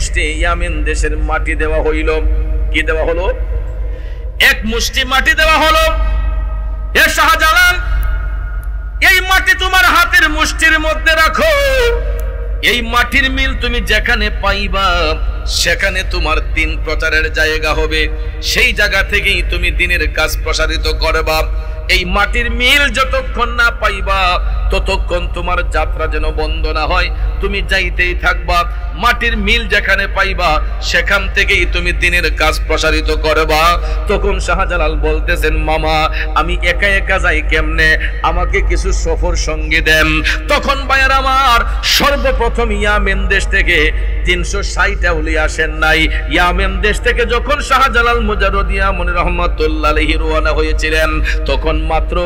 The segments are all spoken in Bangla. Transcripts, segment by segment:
মুষ্টি ইয়ামেন দেশের মাটি দেওয়া হইল। কি দেওয়া হলো? এক মুষ্টি মাটি দেওয়া হলো। হে শাহজালাল, এই মাটি তোমার হাতের মুষ্টির মধ্যে রাখো। এই মাটির মিল তুমি যেখানে পাইবা সেখানে তোমার দিন প্রচারের জায়গা হবে। সেই জায়গা থেকেই তুমি দিনের কাজ প্রসারিত করবা। এই মাটির মিল যতক্ষণ না পাইবা ততক্ষণ তোমার যাত্রা যেন বন্ধ না হয়, তুমি যাইতেই থাকবা। মাটির মিল যেখানে পাইবা সেখান থেকেই তুমি দিনের কাজ প্রসারিত করবা। তখন শাহজালাল বলতেছেন, মামা আমি একা একা যাই কেমনে, আমাকে কিছু সফর সঙ্গী দেন। তখন ভাইয়ার আমার, সর্বপ্রথম ইয়ামেন দেশ থেকে 360 আউলি আসেন নাই। ইয়ামেন দেশ থেকে যখন শাহজালাল মুজাররদিয়া মনি রহমাতুল্লাহ আলাইহি রওনা হয়েছিলেন তখন মাত্র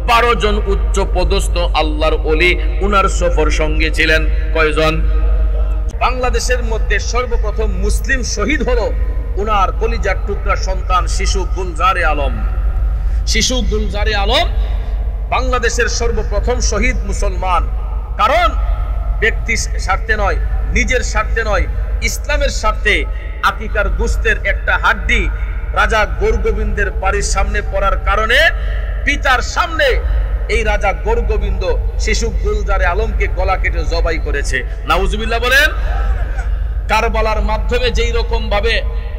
12 জন উচ্চ পদস্থ আল্লাহর ওলি উনার সফর সঙ্গে ছিলেন। কয়জন? বাংলাদেশের মধ্যে সর্বপ্রথম মুসলিম শহীদ হলো উনার কলিজার টুকরা সন্তান শিশু গুলজারে আলম। শিশু গুলজারে আলম বাংলাদেশের সর্বপ্রথম শহীদ মুসলমান। কারণ ব্যক্তি স্বার্থে নয়, নিজের স্বার্থে নয়, ইসলামের স্বার্থে আকিকার গোশতের একটা হাড্ডি রাজা গৌরগোবিন্দের বাড়ির সামনে পড়ার কারণে পিতার সামনে এই রাজা গৌরগোবিন্দ শিশু গুলজারে আলমকে গলা কেটে জবাই করেছে। নাউজুবিল্লাহ বলেন। কারবালার মাধ্যমে যেই রকম ভাবে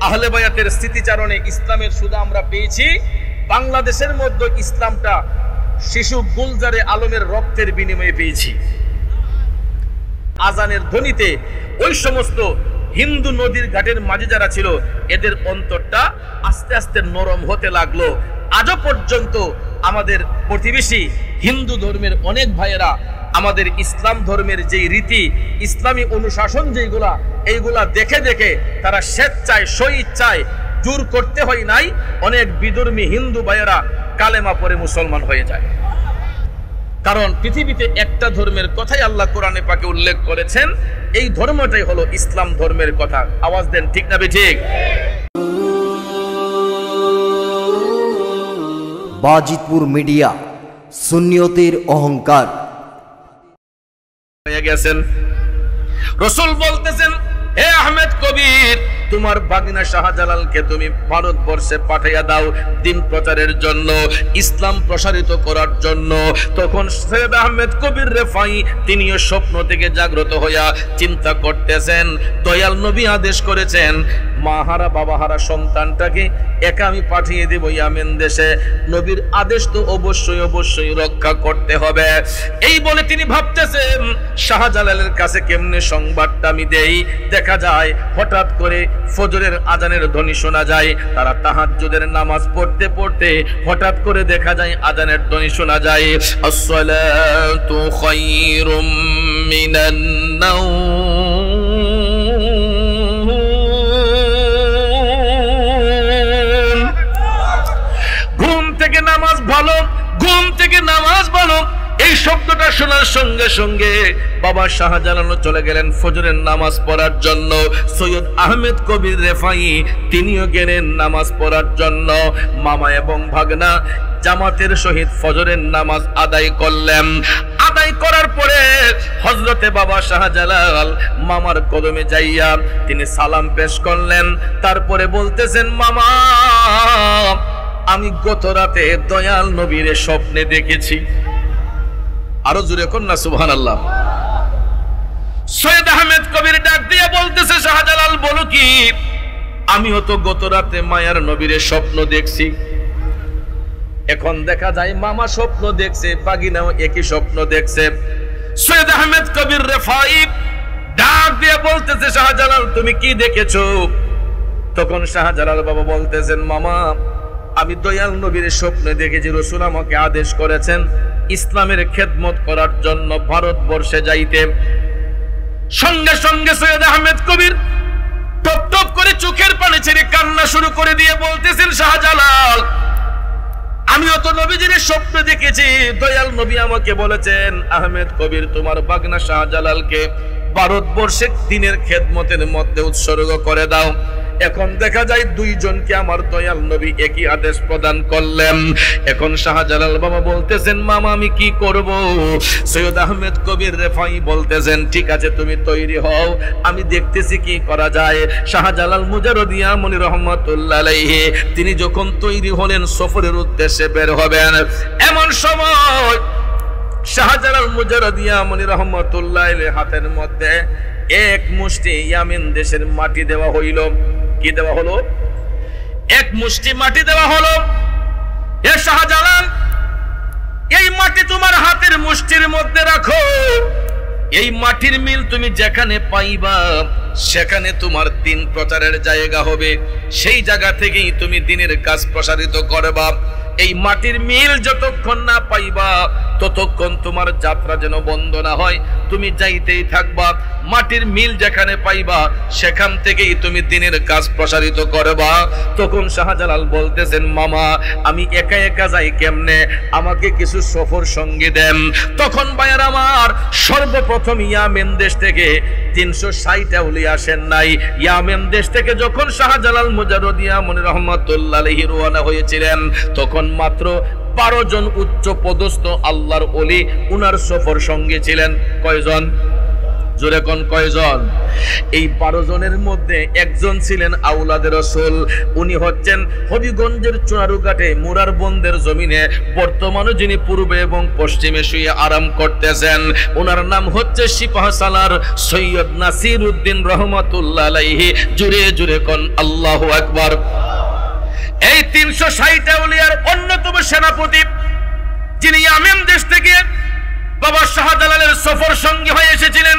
আহলে বায়াতের স্মৃতিচারণে ইসলামের সুদা আমরা পেয়েছি, বাংলাদেশের মধ্যে ইসলামটা শিশু গুলজারে আলমের রক্তের বিনিময়ে পেয়েছি। আজানের ধ্বনিতে ওই সমস্ত হিন্দু নদীর ঘাটের মাঝে যারা ছিল এদের অন্তরটা আস্তে আস্তে নরম হতে লাগলো। আজও পর্যন্ত আমাদের প্রতিবেশী হিন্দু ধর্মের অনেক ভাইয়েরা আমাদের ইসলাম ধর্মের যেই রীতি, ইসলামী অনুশাসন যেইগুলা, এইগুলা দেখে দেখে তারা স্বেচ্ছায় স্বইচ্ছায় জোর করতে হয় নাই, অনেক বিধর্মী হিন্দু ভাইয়েরা কালেমা পড়ে মুসলমান হয়ে যায়। কারণ পৃথিবীতে একটা ধর্মের কথাই আল্লাহ কোরআনে পাকে উল্লেখ করেছেন, এই ধর্মটাই হলো ইসলাম ধর্মের কথা। আওয়াজ দেন ঠিক না ঠিক? বাজিতপুর মিডিয়া, সুন্নিয়তের অহংকার। হয়ে গেছেন। রাসূল বলতেছেন, হে আহমেদ কবির, তোমার ভাগনা শাহজালালকে তুমি ভারতবর্ষে পাঠাইয়া দাও দিন প্রচারের জন্য, ইসলাম প্রসারিত করার জন্য। তখন সৈয়দ আহমেদ কবির রেফাই তিনিও স্বপ্ন থেকে জাগ্রত হইয়া চিন্তা করতেছেন, দয়াল নবী আদেশ করেছেন মাহারা বাবাহারা সন্তানটাকে একা আমি পাঠিয়ে দেব ইয়ামেন দেশে, নবীর আদেশ তো অবশ্যই অবশ্যই রক্ষা করতে হবে। এই বলে তিনি ভাবতেছেন শাহজালালের কাছে কেমনে সংবাদটা আমি দেই। দেখা যায় হঠাৎ করে ফজরের আজানের ধ্বনি শোনা যায়। তারা তাহাজ্জুদের নামাজ পড়তে পড়তে হঠাৎ করে দেখা যায় আজানের ধ্বনি শোনা যায়, আসসালাতু খায়রুম মিনান নাওম, ঘুম থেকে নামাজ ভালো, ঘুম থেকে নামাজ ভালো। এই শব্দটা শোনার সঙ্গে সঙ্গে বাবা শাহজালাল চলে গেলেন ফজরের নামাজ পড়ার জন্য। সৈয়দ আহমেদ কবির রেফাই তিনিও গেলেন নামাজ পড়ার জন্য। মামা এবং ভাগনা জামাতের সহিত ফজরের নামাজ আদায় করলেন। আদায় করার পরে হযরতে বাবা শাহজালাল মামার কদমে যাইয়া তিনি সালাম পেশ করলেন। তারপরে বলতেছেন, মামা আমি গত রাতে দয়াল নবীর স্বপ্নে দেখেছি। আরো জোরে কন্যা সুবহানাল্লাহ। সৈয়দ আহমেদ কবির ডাক দিয়ে বলতেছে, শাহজালাল বলো কি? আমিও তো গত রাতে মায়ার নবীর স্বপ্ন দেখছি। এখন দেখা যায় মামা স্বপ্ন দেখছে, বাগিনাও একই স্বপ্ন দেখছে। সৈয়দ আহমেদ কবির রেফাই ডাক দিয়ে বলতেছে, শাহজালাল তুমি কি দেখেছো? তখন শাহজালাল বাবা বলতেছেন, মামা আমি দয়াল নবীর স্বপ্নে দেখেছি রাসূল আমাকে আদেশ করেছেন ইসলামের খেদমত করার জন্য ভারতবর্ষে যাইতে। সঙ্গে সঙ্গে সৈয়দ আহমেদ কবির টপ টপ করে চোখের পানি ছেড়ে কান্না শুরু করে দিয়ে বলতেছেন, শাহজালাল আমিও তো নবীজির স্বপ্ন দেখেছি, দয়াল নবী আমাকে বলেছেন আহমেদ কবির তোমার বাগনা শাহজালালকে ভারতবর্ষে দিনের খেদমতের মধ্যে উৎসর্গ করে দাও। এখন দেখা যায় দুইজনকে আমার দয়াল নবী একই আদেশ প্রদান করলেন। এখন শাহজালাল বাবা বলতেছেন মামা আমি কি করব? সৈয়দ আহমেদ কবির রেফাই বলতেছেন ঠিক আছে তুমি তৈরি হও, আমি দেখতেছি কি করা যায়। শাহজালাল মুজাররদিয়া মনি রহমাতুল্লাহ আলাইহি তিনি যখন তৈরি হলেন সফরের উদ্দেশ্যে বের হবেন, এমন সময় শাহজালাল মুজাররদিয়া মনি রহমাতুল্লাহ আলাইহি হাতের মধ্যে এক মুষ্টি ইয়ামেন দেশের মাটি দেওয়া হইল। কি দেওয়া হলো? এক মুষ্টি মাটি দেওয়া হলো। এ শাহজালাল এই মাটি তোমার হাতের মুষ্টির মধ্যে রাখো, এই মাটির মিল তুমি যেখানে পাইবা সেখানে তোমার দিন প্রচারের জায়গা হবে, সেই জায়গা থেকেই তুমি দিনের কাজ প্রসারিত করবা। এই মাটির মিল যতক্ষণ না পাইবা ততক্ষণ তোমার যাত্রা যেন বন্ধ না হয়, তুমি যাইতেই থাকবা। মাটির মিল যেখানে পাইবা সেখান থেকেই তুমি দিনের কাজ প্রসারিত করবা। তখন শাহজালাল বলতেছেন মামা আমি একা একা যাই কেমনে, আমাকে কিছু সফর সঙ্গী দেন। তখন ভাইয়ার আমার সর্বপ্রথম ইয়ামেন দেশ থেকে 360 আউলিয়া আসেন নাই। ইয়ামেন দেশ থেকে যখন শাহজালাল মুজাররদিয়া মনি রহমাতুল্লাহ আলাইহি রওনা হয়েছিলেন তখন মাত্র 12 জন উচ্চ পদস্থ আল্লাহর ওলি উনার সফর সঙ্গে ছিলেন। কয়জন? জোরে কোন কয়জন? এই 12 জনের মধ্যে একজন ছিলেন আওলাদে রাসূল। উনি হচ্ছেন হবিগঞ্জের চুনারুঘাটে মুরার বন্দের জমিনে বর্তমানে যিনি পূর্বে এবং পশ্চিমে শুয়ে আরাম করতেছেন, ওনার নাম হচ্ছে সিপাহসালার সৈয়দ নাসির উদ্দিন রহমাতুল্লাহ আলাইহি। জুড়ে জুড়ে কোন আল্লাহু আকবার। এই 360 আউলিয়ার অন্যতম সেনাপতি যিনি ইয়ামেন দেশ থেকে বাবা শাহজালালের সফর সঙ্গী হয়ে এসেছিলেন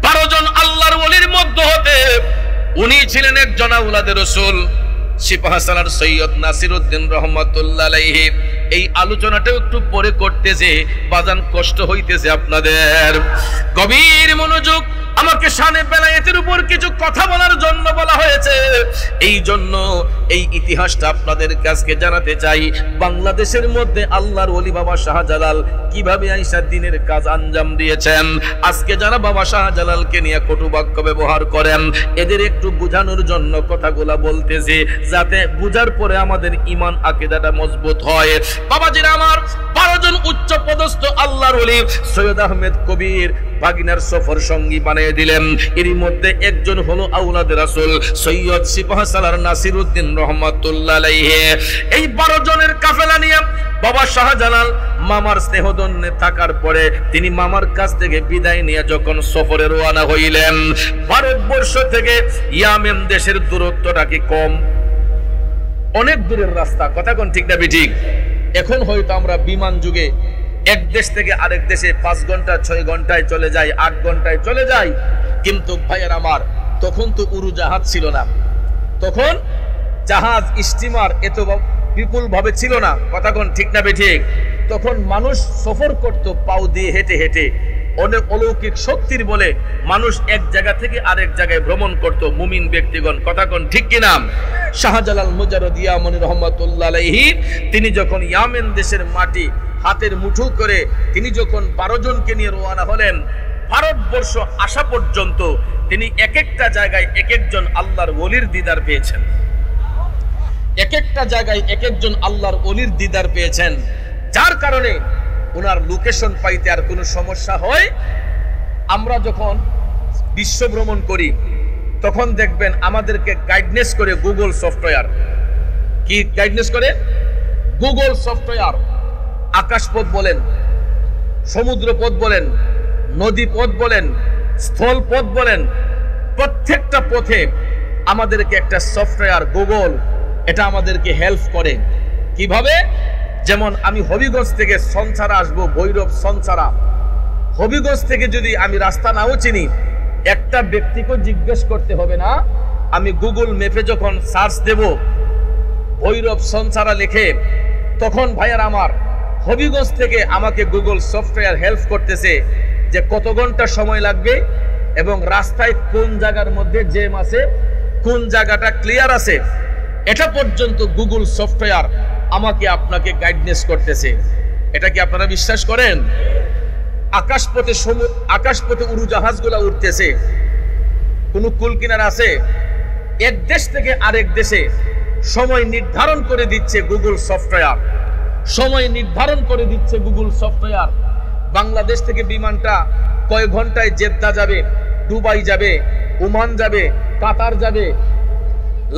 12 জন আল্লাহর ওলির মধ্যে হতে উনি ছিলেন একজন আওলাদে রাসূল সিপাহসালার সৈয়দ নাসির উদ্দিন রহমাতুল্লাহ আলাইহি। এই আলোচনাটা একটু পরে করতেছে, বাজান কষ্ট হইতেছে আপনাদের, গভীর মনোযোগ। আমাকে শানে বেলায়েতের উপর কিছু কথা বলার জন্য বলা হয়েছে, এই জন্য এই ইতিহাসটা আপনাদের কাছে জানাতে চাই। বাংলাদেশের মধ্যে আল্লাহর ওলি বাবা শাহজালাল কিভাবে আইসা দিনের কাজ আঞ্জাম দিয়েছেন। আজকে যারা বাবা শাহজালালকে নিয়ে কটু বাক্য ব্যবহার করেন এদের একটু বোঝানোর জন্য কথাগুলা বলতেছি, যাতে বুঝার পরে আমাদের ঈমান আকীদাটা মজবুত হয়। বাবাজিরা আমার 12 জন উচ্চ পদস্থ আল্লাহর ওলি সৈয়দ আহমেদ কবির বাগিনার সফর সঙ্গী বানিয়ে দিলেন। এরই মধ্যে একজন হলো আওলাদে রাসূল সৈয়দ সিপাহসালার নাসির উদ্দিন রহমাতুল্লাহ আলাইহি। এই 12 জনের কাফেলা নিয়ে বাবা শাহজালাল মামার স্নেহধন্যে থাকার পরে তিনি মামার কাছ থেকে বিদায় নিয়ে যখন সফরে রওনা হইলেন, ভারতবর্ষ থেকে ইয়ামেন দেশের দূরত্বটা কি কম? অনেক দূরের রাস্তা, কথা কোন ঠিক না ঠিক? এখন হয়তো আমরা বিমান যুগে এক দেশ থেকে আরেক দেশে 5 ঘন্টা 6 ঘন্টায় চলে যাই, 8 ঘন্টায় চলে যাই। কিন্তু ভাইয়ের আমার তখন তো উড়োজাহাজ ছিল না, তখন জাহাজ স্টিমার এত বিপুল ভাবে ছিল না, কথা কোন ঠিক না ঠিক? তখন মানুষ সফর করত পাও দিয়ে হেঁটে হেঁটে। অনেক অলৌকিক শক্তির বলে মানুষ এক জায়গা থেকে আরেক জায়গায় ভ্রমণ করত, মুমিন ব্যক্তিগণ, কথা কোন ঠিক কিনা? শাহজালাল মুজাররদিয়া মনি রহমাতুল্লাহ আলাইহি তিনি যখন ইয়ামেন দেশের মাটি হাতের মুঠো করে তিনি যখন 12 জনকে নিয়ে রওনা হলেন, ভারতবর্ষ আসা পর্যন্ত তিনি এক একটা জায়গায় এক একজন আল্লাহর ওলির দিদার পেয়েছেন, এক একটা জায়গায় এক একজন আল্লাহর ওলির দিদার পেয়েছেন, যার কারণে ওনার লোকেশন পাইতে আর কোনো সমস্যা হয়। আমরা যখন বিশ্ব ভ্রমণ করি তখন দেখবেন আমাদেরকে গাইডনেস করে গুগল সফটওয়্যার। কি গাইডনেস করে? Google software. আকাশপথ বলেন, সমুদ্রপথ বলেন, নদী পথ বলেন, স্থল পথ বলেন, প্রত্যেকটা পথে আমাদেরকে একটা সফটওয়্যার গুগল এটা আমাদেরকে হেল্প করে। কিভাবে? যেমন আমি হবিগঞ্জ থেকে সঞ্চারা আসবো, ভৈরব সঞ্চারা, হবিগঞ্জ থেকে যদি আমি রাস্তা নাও চিনি একটা ব্যক্তিকে জিজ্ঞেস করতে হবে না, আমি গুগল ম্যাপে যখন সার্চ দেব ভৈরব সঞ্চারা লিখে, তখন ভাইয়ার আমার হবিগঞ্জ থেকে আমাকে গুগল সফটওয়্যার হেল্প করতেছে যে কত ঘন্টা সময় লাগবে এবং রাস্তায় কোন জায়গার মধ্যে জ্যাম আছে, কোন জায়গাটা ক্লিয়ার আছে, এটা পর্যন্ত গুগল সফটওয়্যার আমাকে আপনাকে গাইডনেস করতেছে। এটা কি আপনারা বিশ্বাস করেন? আকাশপথে উড়োজাহাজগুলো উঠতেছে, কোন কুল কিনারা আছে? এক দেশ থেকে আরেক দেশে সময় নির্ধারণ করে দিচ্ছে গুগল সফটওয়্যার, সময় নির্ধারণ করে দিচ্ছে গুগল সফটওয়্যার। বাংলাদেশ থেকে বিমানটা কয় ঘন্টায় জেদ্দা যাবে, দুবাই যাবে, ওমান যাবে, কাতার যাবে,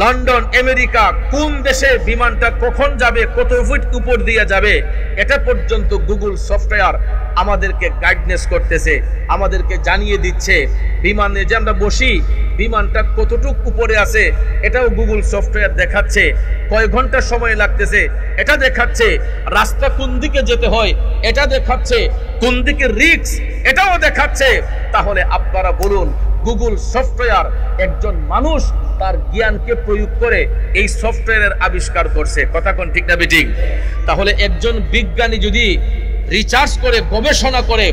লন্ডন, আমেরিকা, কোন দেশে বিমানটা কখন যাবে, কত ফিট উপর দিয়ে যাবে, এটা পর্যন্ত গুগল সফটওয়্যার আমাদেরকে গাইডনেস করতেছে, আমাদেরকে জানিয়ে দিচ্ছে। বিমানে যে আমরা বসি, বিমানটা কতটুক উপরে আছে এটাও গুগল সফটওয়্যার দেখাচ্ছে, কয় ঘন্টা সময় লাগতেছে এটা দেখাচ্ছে, রাস্তা কোন দিকে যেতে হয় এটা দেখাচ্ছে, কোন দিকে রিস্ক এটাও দেখাচ্ছে। তাহলে আপনারা বলুন, গুগল সফটওয়্যার একজন মানুষ তার জ্ঞানকে প্রয়োগ করে এই সফটওয়্যারের আবিষ্কার করছে। কথা কোন ঠিক না বেঠিক? তাহলে একজন বিজ্ঞানী যদি রিসার্চ করে, গবেষণা করে,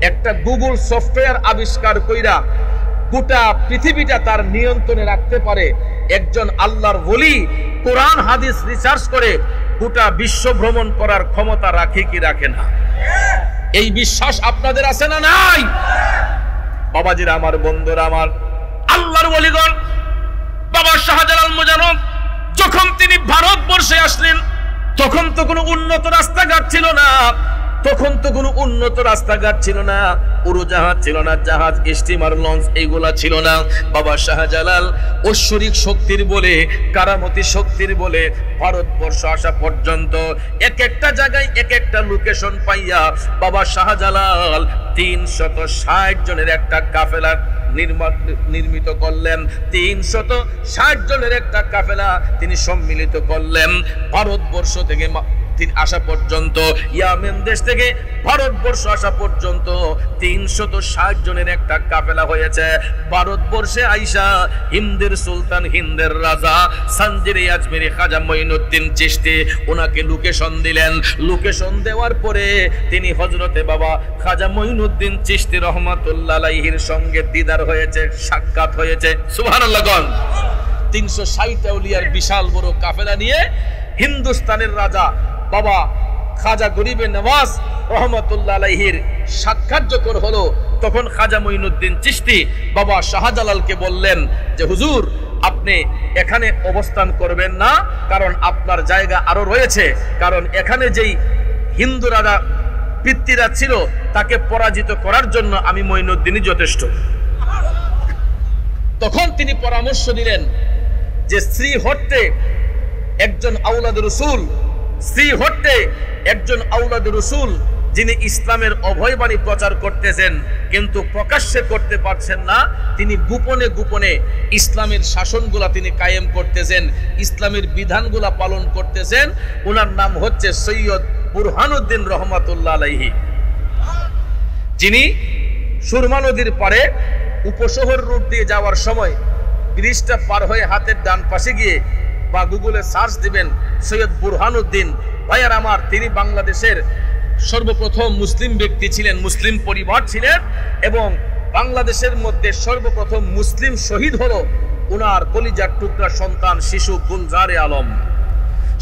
একটা গুগল সফটওয়্যার আবিষ্কার কইরা গোটা পৃথিবীটা তার নিয়ন্ত্রণে রাখতে পারে, একজন আল্লাহর ওলি কোরআন হাদিস রিসার্চ করে গোটা বিশ্ব ভ্রমণ করার ক্ষমতা রাখে কি রাখে না? এই বিশ্বাস আপনাদের আছে না নাই? বাবাজিরা আমার, বন্ধুরা আমার, আল্লাহর ওলিগণ, বাবা শাহজালাল মুজাররদ যখন তিনি ভারতবর্ষে আসলেন তখন তো কোনো উন্নত রাস্তাঘাট ছিল না, তখন তো কোনো উন্নত রাস্তাঘাট ছিল না, উড়োজাহাজ ছিল না, জাহাজ, স্টিমার, লঞ্চ এইগুলা ছিল না। বাবা শাহজালাল ঐশ্বরিক শক্তির বলে, কারামতি শক্তির বলে ভারতবর্ষ আসা পর্যন্ত এক একটা জায়গায় এক একটা লোকেশন পাইয়া বাবা শাহজালাল 360 জনের একটা কাফেলা নির্মিত করলেন। 360 জনের একটা কাফেলা তিনি সম্মিলিত করলেন ভারতবর্ষ থেকে আসা পর্যন্ত, ইয়ামেন দেশ থেকে ভারতবর্ষ আসা পর্যন্ত 360 জনের একটা কাফেলা হয়েছে। ভারতবর্ষে আইসা হিন্দের সুলতান, হিন্দের রাজা সানজিরে আজমেরি খাজা মঈনুদ্দিন চিশতি ওনাকে লোকেশন দিলেন। লোকেশন দেওয়ার পরে তিনি হযরতে বাবা খাজা মঈনুদ্দিন চিশতি রহমাতুল্লাহ আলাইহির সঙ্গে দিদার হয়েছে, সাক্ষাৎ হয়েছে। সুবহানাল্লাহ। 360 আউলিয়ার বিশাল বড় কাফেলা নিয়ে হিন্দুস্তানের রাজা বাবা খাজা গরিবে নওয়াজ রহমাতুল্লাহ আলাইহির সাক্ষাৎ যখন হলো, তখন খাজা মঈনুদ্দিন চিশতি বাবা শাহজালালকে বললেন যে হুজুর, আপনি এখানে অবস্থান করবেন না, কারণ আপনার জায়গা আরো রয়েছে, কারণ এখানে যেই হিন্দু রাজা পিতৃরা ছিল তাকে পরাজিত করার জন্য আমি মঈনুদ্দিনই যথেষ্ট। তখন তিনি পরামর্শ দিলেন যে শ্রীহট্টে একজন আওলাদ রসুল, শ্রীহট্টে একজন আওলাদ রসুল যিনি ইসলামের অভয়বাণী প্রচার করতেছেন কিন্তু প্রকাশ্যে করতে পারছেন না, তিনি গোপনে গোপনে ইসলামের শাসনগুলা তিনি কায়েম করতেছেন, ইসলামের বিধানগুলা পালন করতেছেন। ওনার নাম হচ্ছে সৈয়দ বুরহানুদ্দিন রহমাতুল্লাহ আলাইহি, যিনি সুরমা নদীর পারে উপশহর রুট দিয়ে যাওয়ার সময় ব্রিজটা পার হয়ে হাতের ডান পাশে গিয়ে বা গুগলে সার্চ দিবেন সৈয়দ বুরহানুদ্দিন। ভাইয়ার আমার, তিনি বাংলাদেশের সর্বপ্রথম মুসলিম ব্যক্তি ছিলেন, মুসলিম পরিবার ছিলেন, এবং বাংলাদেশের মধ্যে সর্বপ্রথম মুসলিম শহীদ হলো ওনার কলিজার টুকরা সন্তান শিশু গুলজারে আলম।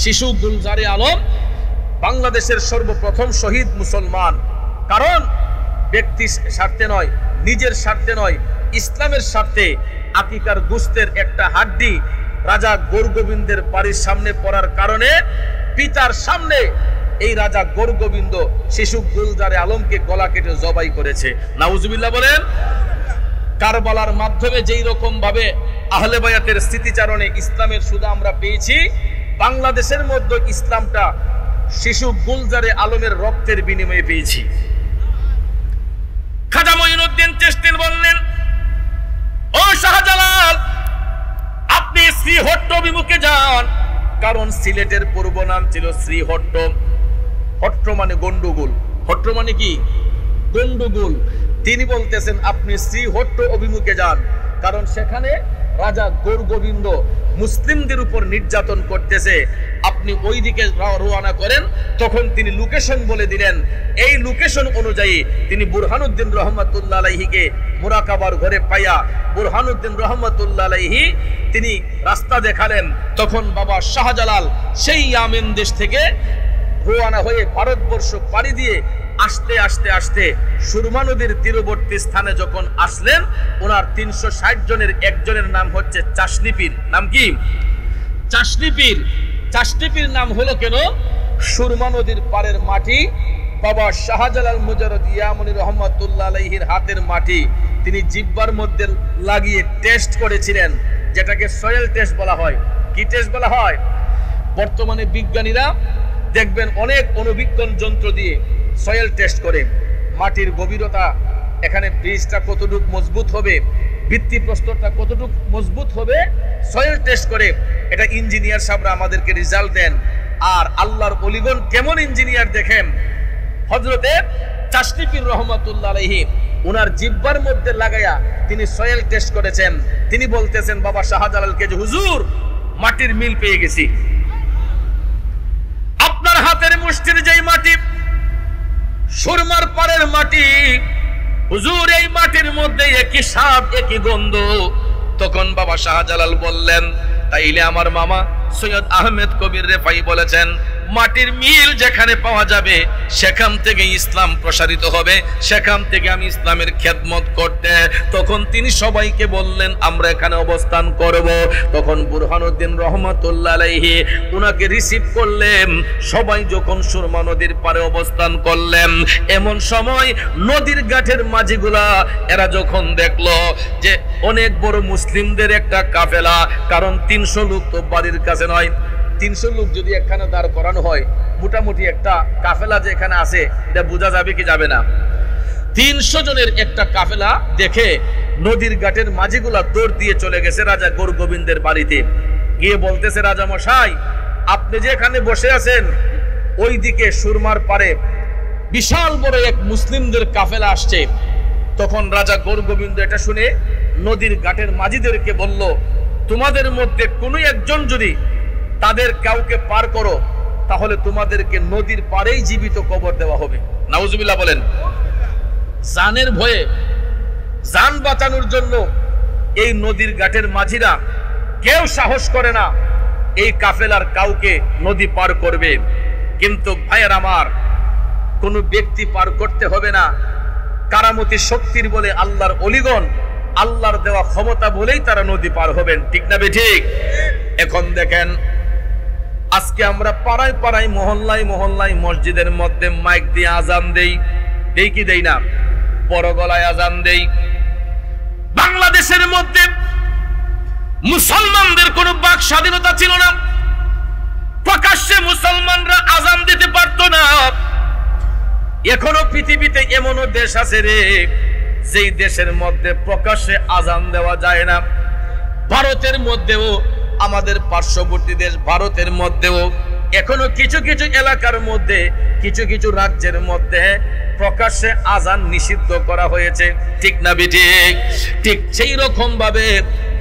শিশু গুলজারে আলম বাংলাদেশের সর্বপ্রথম শহীদ মুসলমান। কারণ ব্যক্তি স্বার্থে নয়, নিজের স্বার্থে নয়, ইসলামের স্বার্থে আকিকার গোশতের একটা হাড্ডি রাজা গৌরগোবিন্দের বাড়ির সামনে পড়ার কারণে পিতার সামনে এই রাজা গৌরগোবিন্দ শিশু গুলজারে আলমকে গলা কেটে জবাই করেছে। নাউজুবিল্লাহ বলেন। কারবালার মাধ্যমে যেই রকম ভাবে আহলে বায়াতের স্মৃতিচারণে ইসলামের সুদা আমরা পেয়েছি, বাংলাদেশের মধ্যে ইসলামটা শিশু গুলজারে আলমের রক্তের বিনিময়ে পেয়েছি। খাজা মঈনুদ্দিন চিশতি বললেন, ও শাহজালাল, আপনি শ্রীহট্ট অভিমুখে যান, কারণ সিলেটের পূর্ব নাম ছিল শ্রীহট্ট। হট্ট মানে গন্ডগোল, হট্ট মানে কি? গন্ডগোল। তিনি বলতেছেন আপনি শ্রীহট্ট অভিমুখে যান, কারণ সেখানে রাজা গৌরগোবিন্দ মুসলিমদের উপর নির্যাতন করতেছে, আপনি ওই দিকে রওনা করেন। তখন তিনি লোকেশন বলে দিলেন। এই লোকেশন অনুযায়ী তিনি বুরহানুদ্দিন রহমাতুল্লাহ আলাইহিকে মুরাকাবার ঘরে পাইয়া বুরহানুদ্দিন রহমাতুল্লাহ আলাইহি তিনি রাস্তা দেখালেন। তখন বাবা শাহজালাল সেই ইয়ামেন দেশ থেকে রওনা হয়ে ভারতবর্ষ পাড়ি দিয়ে আস্তে আস্তে আস্তে সুরমা নদীর তীরবর্তী স্থানে যখন আসলেন, ওনার 360 জনের একজনের নাম হচ্ছে চাশনি পীর। নাম কি? চাশনি পীর। চাশনি পীর নাম হলো কেন? সুরমা নদীর পাড়ের মাটি বাবা শাহজালাল মুজাররদ ইয়ামনি রহমাতুল্লাহ আলাইহির হাতের মাটি তিনি জিহ্বার মধ্যে লাগিয়ে টেস্ট করেছিলেন, যেটাকে সয়েল টেস্ট বলা হয়। কি টেস্ট বলা হয়? বর্তমানে বিজ্ঞানীরা দেখবেন অনেক অণুবীক্ষণ যন্ত্র দিয়ে সয়েল টেস্ট করে, মাটির গভীরতা, এখানে বীজটা কতটুকু মজবুত হবে, ভিত্তিপ্রস্তরটা কতটুকু মজবুত হবে, সয়েল টেস্ট করে এটা ইঞ্জিনিয়ার সাহেবরা আমাদেরকে রেজাল্ট দেন। আর আল্লাহর ওলিগণ কেমন ইঞ্জিনিয়ার দেখেন, হযরতে চাশনি পীর রহমাতুল্লাহ আলাইহি ওনার জিহ্বার মধ্যে লাগায়া তিনি সয়েল টেস্ট করেছেন। তিনি বলতেছেন বাবা শাহজালালকে যে হুজুর মাটির মিল পেয়ে গেছি, আপনার হাতের মুষ্টির যেই মাটি সুরমার পাড়ের মাটি, হুজুর এই মাটির মধ্যে একই স্বাদ একই গন্ধ। তখন বাবা শাহজালাল বললেন, তাইলে আমার মামা সৈয়দ আহমেদ কবির রেফাই বলেছেন, মাটির মিল যেখানে পাওয়া যাবে সেখান থেকে ইসলাম প্রসারিত হবে, সেখান থেকে আমি ইসলামের খেদমত করতে। তখন তিনি সবাইকে বললেন আমরা এখানে অবস্থান করব। তখন বুরহানুদ্দিন রহমাতুল্লাহ আলাইহি উনাকে রিসিভ করলেন। সবাই যখন সুরমা নদীর পাড়ে অবস্থান করলেন, এমন সময় নদীর ঘাটের মাঝিগুলা এরা যখন দেখলো যে অনেক বড় মুসলিমদের একটা কাফেলা, কারণ 300 লোক তো বাড়ির কাছে নয়, 300 লোক যদি এখানে দাঁড় করানো হয়, মোটামুটি একটা কাফেলা যে এখানে আছে এটা বোঝা যাবে কি যাবে না? 300 জনের একটা কাফেলা দেখে নদীর ঘাটের মাঝিগুলা দৌড় দিয়ে চলে গেছে রাজা গৌরগোবিন্দের বাড়িতে। গিয়ে বলতেছে, রাজা মশাই আপনি যে এখানে বসে আছেন, ওই দিকে সুরমার পারে বিশাল বড় এক মুসলিমদের কাফেলা আসছে। তখন রাজা গৌরগোবিন্দ এটা শুনে নদীর ঘাটের মাঝিদেরকে বলল, তোমাদের মধ্যে কোনো একজন যদি তাদের কাউকে পার করো তাহলে তোমাদেরকে নদীর পাড়েই জীবিত কবর দেওয়া হবে। নাউজুবিল্লাহ বলেন। জানের ভয়ে, জান বাঁচানোর জন্য এই নদীর ঘাটের মাঝিরা কেউ সাহস করে না এই কাফেলার কাউকে নদী পার করবে। কিন্তু ভাইয়ের আমার, কোন ব্যক্তি পার করতে হবে না, কারামতি শক্তির বলে আল্লাহর ওলিগণ, আল্লাহর দেওয়া ক্ষমতা বলেই তারা নদী পার হবেন। ঠিক না বেঠিক? এখন দেখেন, আজকে আমরা পাড়ায় পাড়ায় মহল্লায় মহল্লায় মসজিদের মধ্যে মাইক দিয়ে আজান দেই, দেই কি দেই না? বড় গলায় আজান দেই। বাংলাদেশের মধ্যে মুসলমানদের কোনো বাক স্বাধীনতা ছিল না, প্রকাশ্যে মুসলমানরা আজান দিতে পারতো না। এখনো পৃথিবীতে এমনও দেশ আছে রে, যেই দেশের মধ্যে প্রকাশ্যে আজান দেওয়া যায় না। ভারতের মধ্যেও, আমাদের পার্শ্ববর্তী দেশ ভারতের মধ্যেও এখনো কিছু কিছু এলাকার মধ্যে, কিছু কিছু রাজ্যের মধ্যে প্রকাশ্যে আজান নিষিদ্ধ করা হয়েছে। ঠিক না বেঠিক? ঠিক সেই রকম ভাবে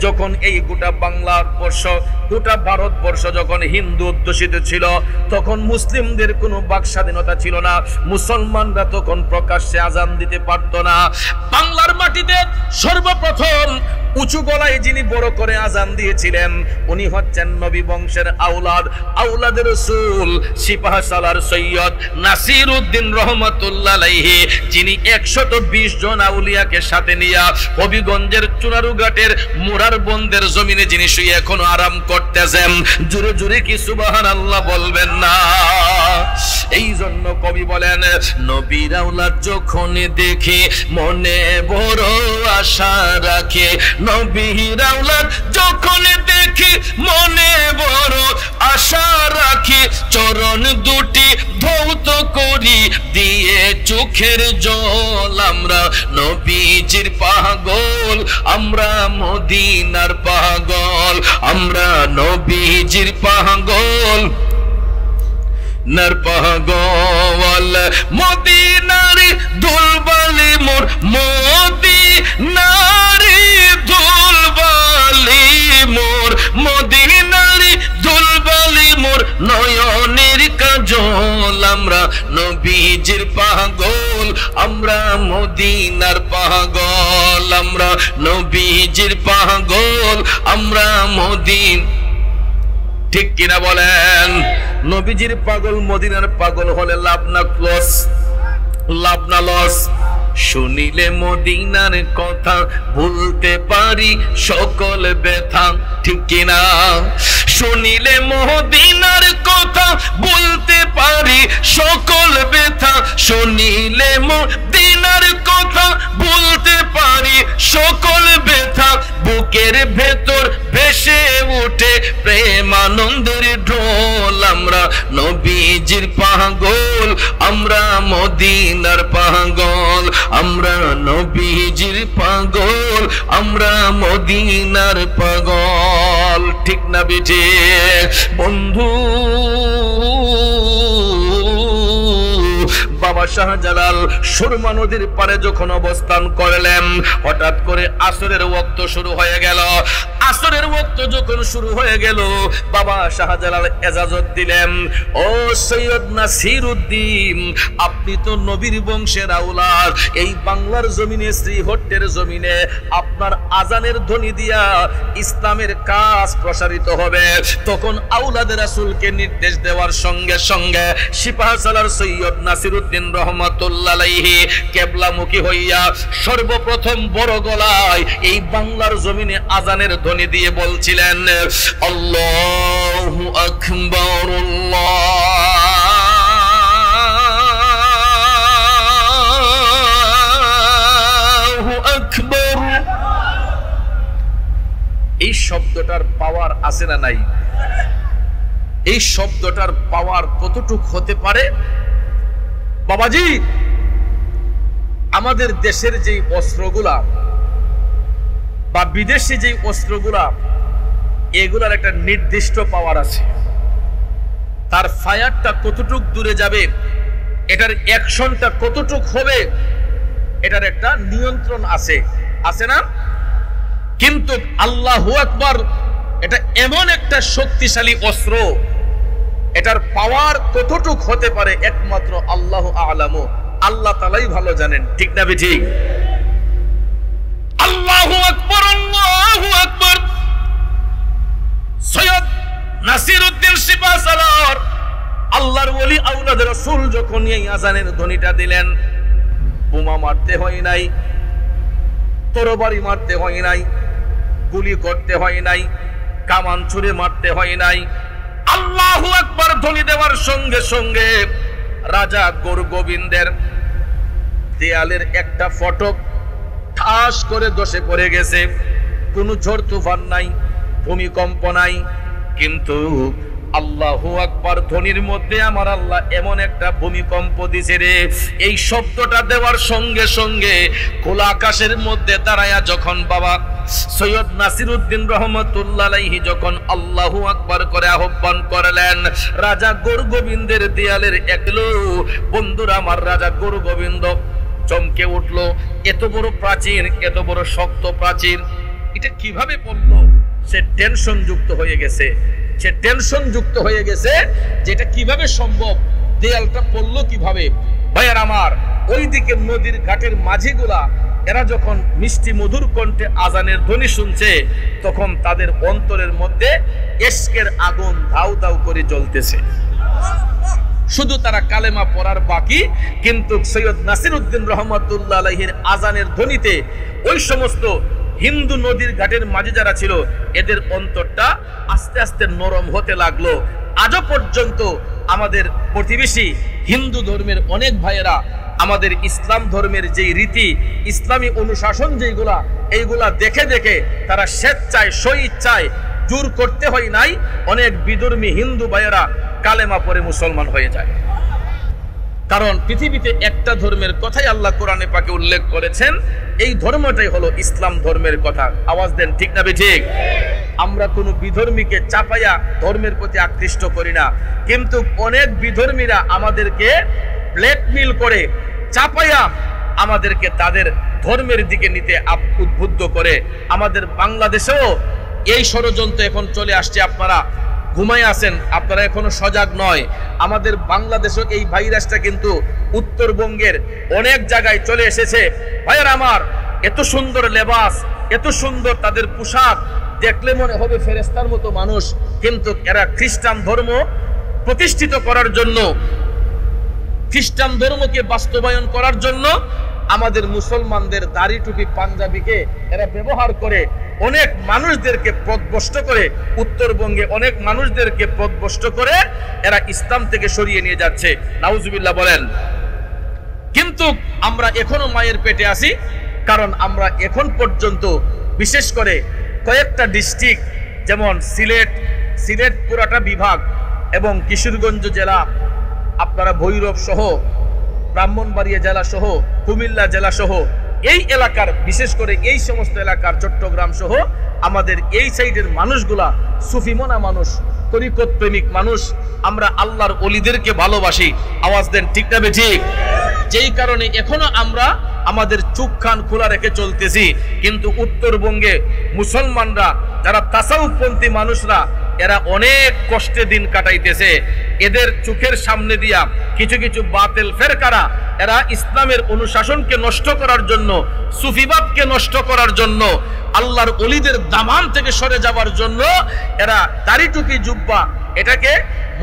যখন এই গোটা বাংলাবর্ষ, গোটা ভারতবর্ষ যখন হিন্দু অধ্যুষিত ছিল, তখন মুসলিমদের কোনো বাক স্বাধীনতা ছিল না। মুসলমানরা তখন প্রকাশ্যে আজান দিতে পারত না। বাংলার মাটিতে সর্বপ্রথম উঁচু গলায় যিনি বড় করে আজান দিয়েছিলেন, উনি হচ্ছেন নবী বংশের আওলাদ, আওলাদের রাসূল সিপাহসালার সৈয়দ নাসির উদ্দিন রহমাতুল্লাহ আলাইহি, যিনি 120 জন আউলিয়াকে সাথে নিয়ে হবিগঞ্জের চুনারুঘাটের মুরার বন্দের জমিনে যিনি শুয়ে এখনো আরাম করতেছেন। জোরে জোরে কি সুবহানাল্লাহ বলবেন না? এই জন্য কবি বলেন, নবীর আওলাদ যখন দেখে মনে বড় আশা রাখে, নবীর আওলাদ যখন দেখে মনে বড় আশা রাখে, চরণ দুটি ধৌত করি দিয়ে চোখের জল। আমরা নবীজির পাগল, আমরা মদিনার পাগল, আমরা নবীজির পাগল, নার পাগল। মদিনার দুলবালি মোর, মদিনার দুলবালি মোর, মদিনার দুলবালি মোর নয়নের কাজল। আমরা নবীজির পাগল, আমরা মদিনার পাগল, আমরা নবীজির পাগল, আমরা মদিন। ঠিক কিনা বলেন? নবীজির পাগল মদিনার পাগল হলে লাভ না লস? লাভ না লস? শুনিলে মদিনার কথা ভুলতে পারি সকল ব্যথা, ঠিক কিনা? শুনিলে মদিনার কথা বলতে পারি সকল ব্যথা, শুনিলে মদিনার কথা বলতে পারি সকল ব্যথা, বুকের ভেতর ভেসে উঠে প্রেমানন্দের ঢোল। আমরা নবীজির পাগল, আমরা মদিনার পাগল, আমরা নবীজির পাগল, আমরা মদিনার পাগল, ঠিক না বেঠে বন্ধু? বাবা শাহজালাল সুরমা নদীর পারে যখন অবস্থান করলেন, হঠাৎ করে আসরের ওয়াক্ত শুরু হয়ে গেল। আসরের ওয়াক্ত যখন শুরু হয়ে গেল, বাবা শাহজালাল ইজাজত দিলেন, ও সৈয়দ নাসিরউদ্দিন, আপনি তো নবীর বংশের আওলাদ, এই বাংলার জমিনে, শ্রীহট্টের জমিনে আপনার আজানের ধ্বনি দিয়া ইসলামের কাজ প্রসারিত হবে। তখন আওলাদ রাসূলকে নির্দেশ দেওয়ার সঙ্গে সঙ্গে সিপাহ সালার সৈয়দ নাসিরউদ্দিন রহমাতুল্লাহ আলাইহি কিবলামুখী হইয়া সর্বপ্রথম বড় গলায় এই বাংলার জমিনে আজানের ধ্বনি দিয়ে বলছিলেন, আল্লাহু আকবার, আল্লাহু আকবার। এই শব্দটার পাওয়ার আছে না নাই? এই শব্দটার পাওয়ার কতটুক হতে পারে? বাবাজি, আমাদের দেশের যে অস্ত্রগুলা বা বিদেশি যে অস্ত্রগুলা, এগুলার একটা নির্দিষ্ট পাওয়ার আছে। তার ফায়ারটা কতটুক দূরে যাবে, এটার অ্যাকশনটা কতটুক হবে, এটার একটা নিয়ন্ত্রণ আছে, আছে না? কিন্তু আল্লাহু আকবার এটা এমন একটা শক্তিশালী অস্ত্র, এটার পাওয়ার কতটুক হতে পারে একমাত্র আল্লাহ আ'লামু, আল্লাহ তাআলাই ভালো জানেন, ঠিক না ঠিক? আল্লাহু আকবার, আল্লাহু আকবার। সৈয়দ নাসিরউদ্দিন সিপাহ সালার আল্লাহর ওলি আওলাদ রাসূল যখন এই আজানের ধ্বনিটা দিলেন, বোমা মারতে হয় নাই, তরবারি মারতে হয় নাই, গুলি করতে হয় নাই, কামান ছুঁড়ে মারতে হয় নাই। আল্লাহু আকবার ধ্বনি দেওয়ার সঙ্গে সঙ্গে রাজা গোরগোবিন্দের দেয়ালের একটা ফটক ঠাস করে ধসে পড়ে গেছে। কোনো ঝড় তুফান নাই, ভূমিকম্প নাই, কিন্তু আল্লাহু আকবার ধ্বনির মধ্যে আমার আল্লাহ এমন একটা ভূমিকম্প দিছে রে, এই শব্দটা দেওয়ার সঙ্গে সঙ্গে খোলা আকাশের মধ্যে দাঁড়ায়া যখন বাবা সৈয়দ নাসিরউদ্দিন রহমাতুল্লাহ আলাইহি যখন আল্লাহু আকবার করে আহ্বান করলেন, রাজা গোরগোবিন্দের দেয়ালের একলো বন্ধুরা আমার, রাজা গোরগোবিন্দ চমকে উঠলো। এত বড় প্রাচীর, এত বড় শক্ত প্রাচীর, এটা কিভাবে পড়লো? সে টেনশন যুক্ত হয়ে গেছে, সে টেনশন যুক্ত হয়ে গেছে যে এটা কিভাবে সম্ভব, দেয়ালটা পড়লো কিভাবে? ভাইয়ার আমার, ওইদিকে নদীর ঘাটের মাঝিগুলা এরা যখন মিষ্টি মধুর কণ্ঠে আজানের ধ্বনি শুনছে, তখন তাদের অন্তরের মধ্যে ইশকের আগুন দাউ দাউ করে জ্বলতেছে। শুধু তারা কালেমা পড়ার বাকি, কিন্তু সৈয়দ নাসিরউদ্দিন রহমাতুল্লাহ আলাইহির আজানের ধ্বনিতে ওই সমস্ত হিন্দু নদীর ঘাটের মাঝে যারা ছিল, এদের অন্তরটা আস্তে আস্তে নরম হতে লাগলো। আজও পর্যন্ত আমাদের প্রতিবেশী হিন্দু ধর্মের অনেক ভাইয়েরা আমাদের ইসলাম ধর্মের যেই রীতি, ইসলামী অনুশাসন যেগুলা, এইগুলা দেখে দেখে তারা স্বেচ্ছায় স্বইচ্ছায়, জোর করতে হয় নাই, অনেক বিধর্মী হিন্দু ভাইয়েরা কালেমা পড়ে মুসলমান হয়ে যায়। কারণ পৃথিবীতে একটা ধর্মের কথাই আল্লাহ কোরআনে পাকে উল্লেখ করেছেন, এই ধর্মটাই হলো ইসলাম ধর্মের কথা। আওয়াজ দেন ঠিক না ঠিক? আমরা কোনো বিধর্মীকে চাপাইয়া ধর্মের প্রতি আকৃষ্ট করি না, কিন্তু অনেক বিধর্মীরা আমাদেরকে ব্ল্যাকমেইল করে, চাপাইয়া আমাদেরকে তাদের ধর্মের দিকে নিতে উদ্বুদ্ধ করে। আমাদের বাংলাদেশেও এই ষড়যন্ত্র এখন চলে আসছে। আপনারা ঘুমায় আছেন, আপনারা এখনো সজাগ নয়। আমাদের বাংলাদেশও এই ভাইরাসটা কিন্তু উত্তরবঙ্গের অনেক জায়গায় চলে এসেছে। ভাইয়ের আমার, এত সুন্দর লেবাস, এত সুন্দর তাদের পোশাক, দেখলে মনে হবে ফেরেশতার মতো মানুষ, কিন্তু এরা খ্রিস্টান ধর্ম প্রতিষ্ঠিত করার জন্য খ্রিস্টান ধর্মকে বাস্তবায়ন করার জন্য আমাদের মুসলমানদের দাড়ি টুপি পাঞ্জাবিকে এরা ব্যবহার করে অনেক মানুষদেরকে পথভ্রষ্ট করে, উত্তরবঙ্গে অনেক মানুষদেরকে পথভ্রষ্ট করে এরা ইসলাম থেকে সরিয়ে নিয়ে যাচ্ছে। নাউজুবিল্লাহ বলেন। কিন্তু আমরা এখনো মায়ের পেটে আছি, কারণ আমরা এখন পর্যন্ত বিশেষ করে কয়েকটা ডিস্ট্রিক্ট যেমন সিলেট পুরাটা বিভাগ এবং কিশোরগঞ্জ জেলা, আপনারা ভৈরব সহ, ব্রাহ্মণবাড়িয়া জেলা সহ, কুমিল্লা জেলা সহ এই এলাকার, বিশেষ করে এই সমস্ত এলাকার, চট্টগ্রাম সহ আমাদের এই সাইডের মানুষগুলা সুফিমনা মানুষ, তরিকত প্রেমিক মানুষ, আমরা আল্লাহর ওলিদেরকে ভালোবাসি। আওয়াজ দেন ঠিক না ঠিক? যেই কারণে এখনো আমরা আমাদের চোখ কান খোলা রেখে চলতেছি। কিন্তু উত্তরবঙ্গে মুসলমানরা যারা তাসাউফপন্থী মানুষরা, এরা অনেক কষ্টে দিন কাটাইতেছে। এদের চোখের সামনে দিয়া কিছু কিছু বাতিল ফেরকারা, এরা ইসলামের অনুশাসনকে নষ্ট করার জন্য, সুফিবাদকে নষ্ট করার জন্য, আল্লাহর ওলিদের দামান থেকে সরে যাবার জন্য এরা দাড়ি টুপি জুব্বা এটাকে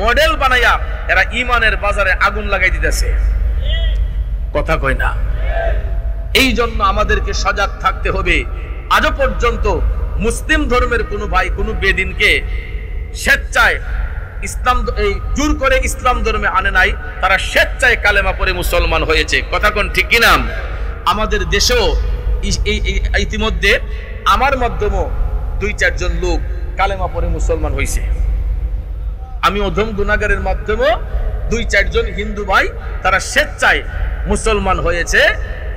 মডেল বানাইয়া এরা ইমানের বাজারে আগুন লাগাই দিতেছে। কথা কয় না? এই জন্য আমাদেরকে সজাগ থাকতে হবে। আজও পর্যন্ত মুসলিম ধর্মের কোনো ভাই কোনো বেদিনকে স্বেচ্ছায় ইসলাম জোর করে ইসলাম ধর্মে আনে নাই, তারা স্বেচ্ছায় কালেমা পড়ে মুসলমান হয়েছে। কথা কোন ঠিক কিনা? আমাদের দেশেও ইতিমধ্যে আমার মাধ্যমেও 2-4 জন লোক কালেমা পড়ে মুসলমান হয়েছে। আমি অধম গুনাহগারের মাধ্যমেও 2-4 জন হিন্দু ভাই তারা স্বেচ্ছায় মুসলমান হয়েছে।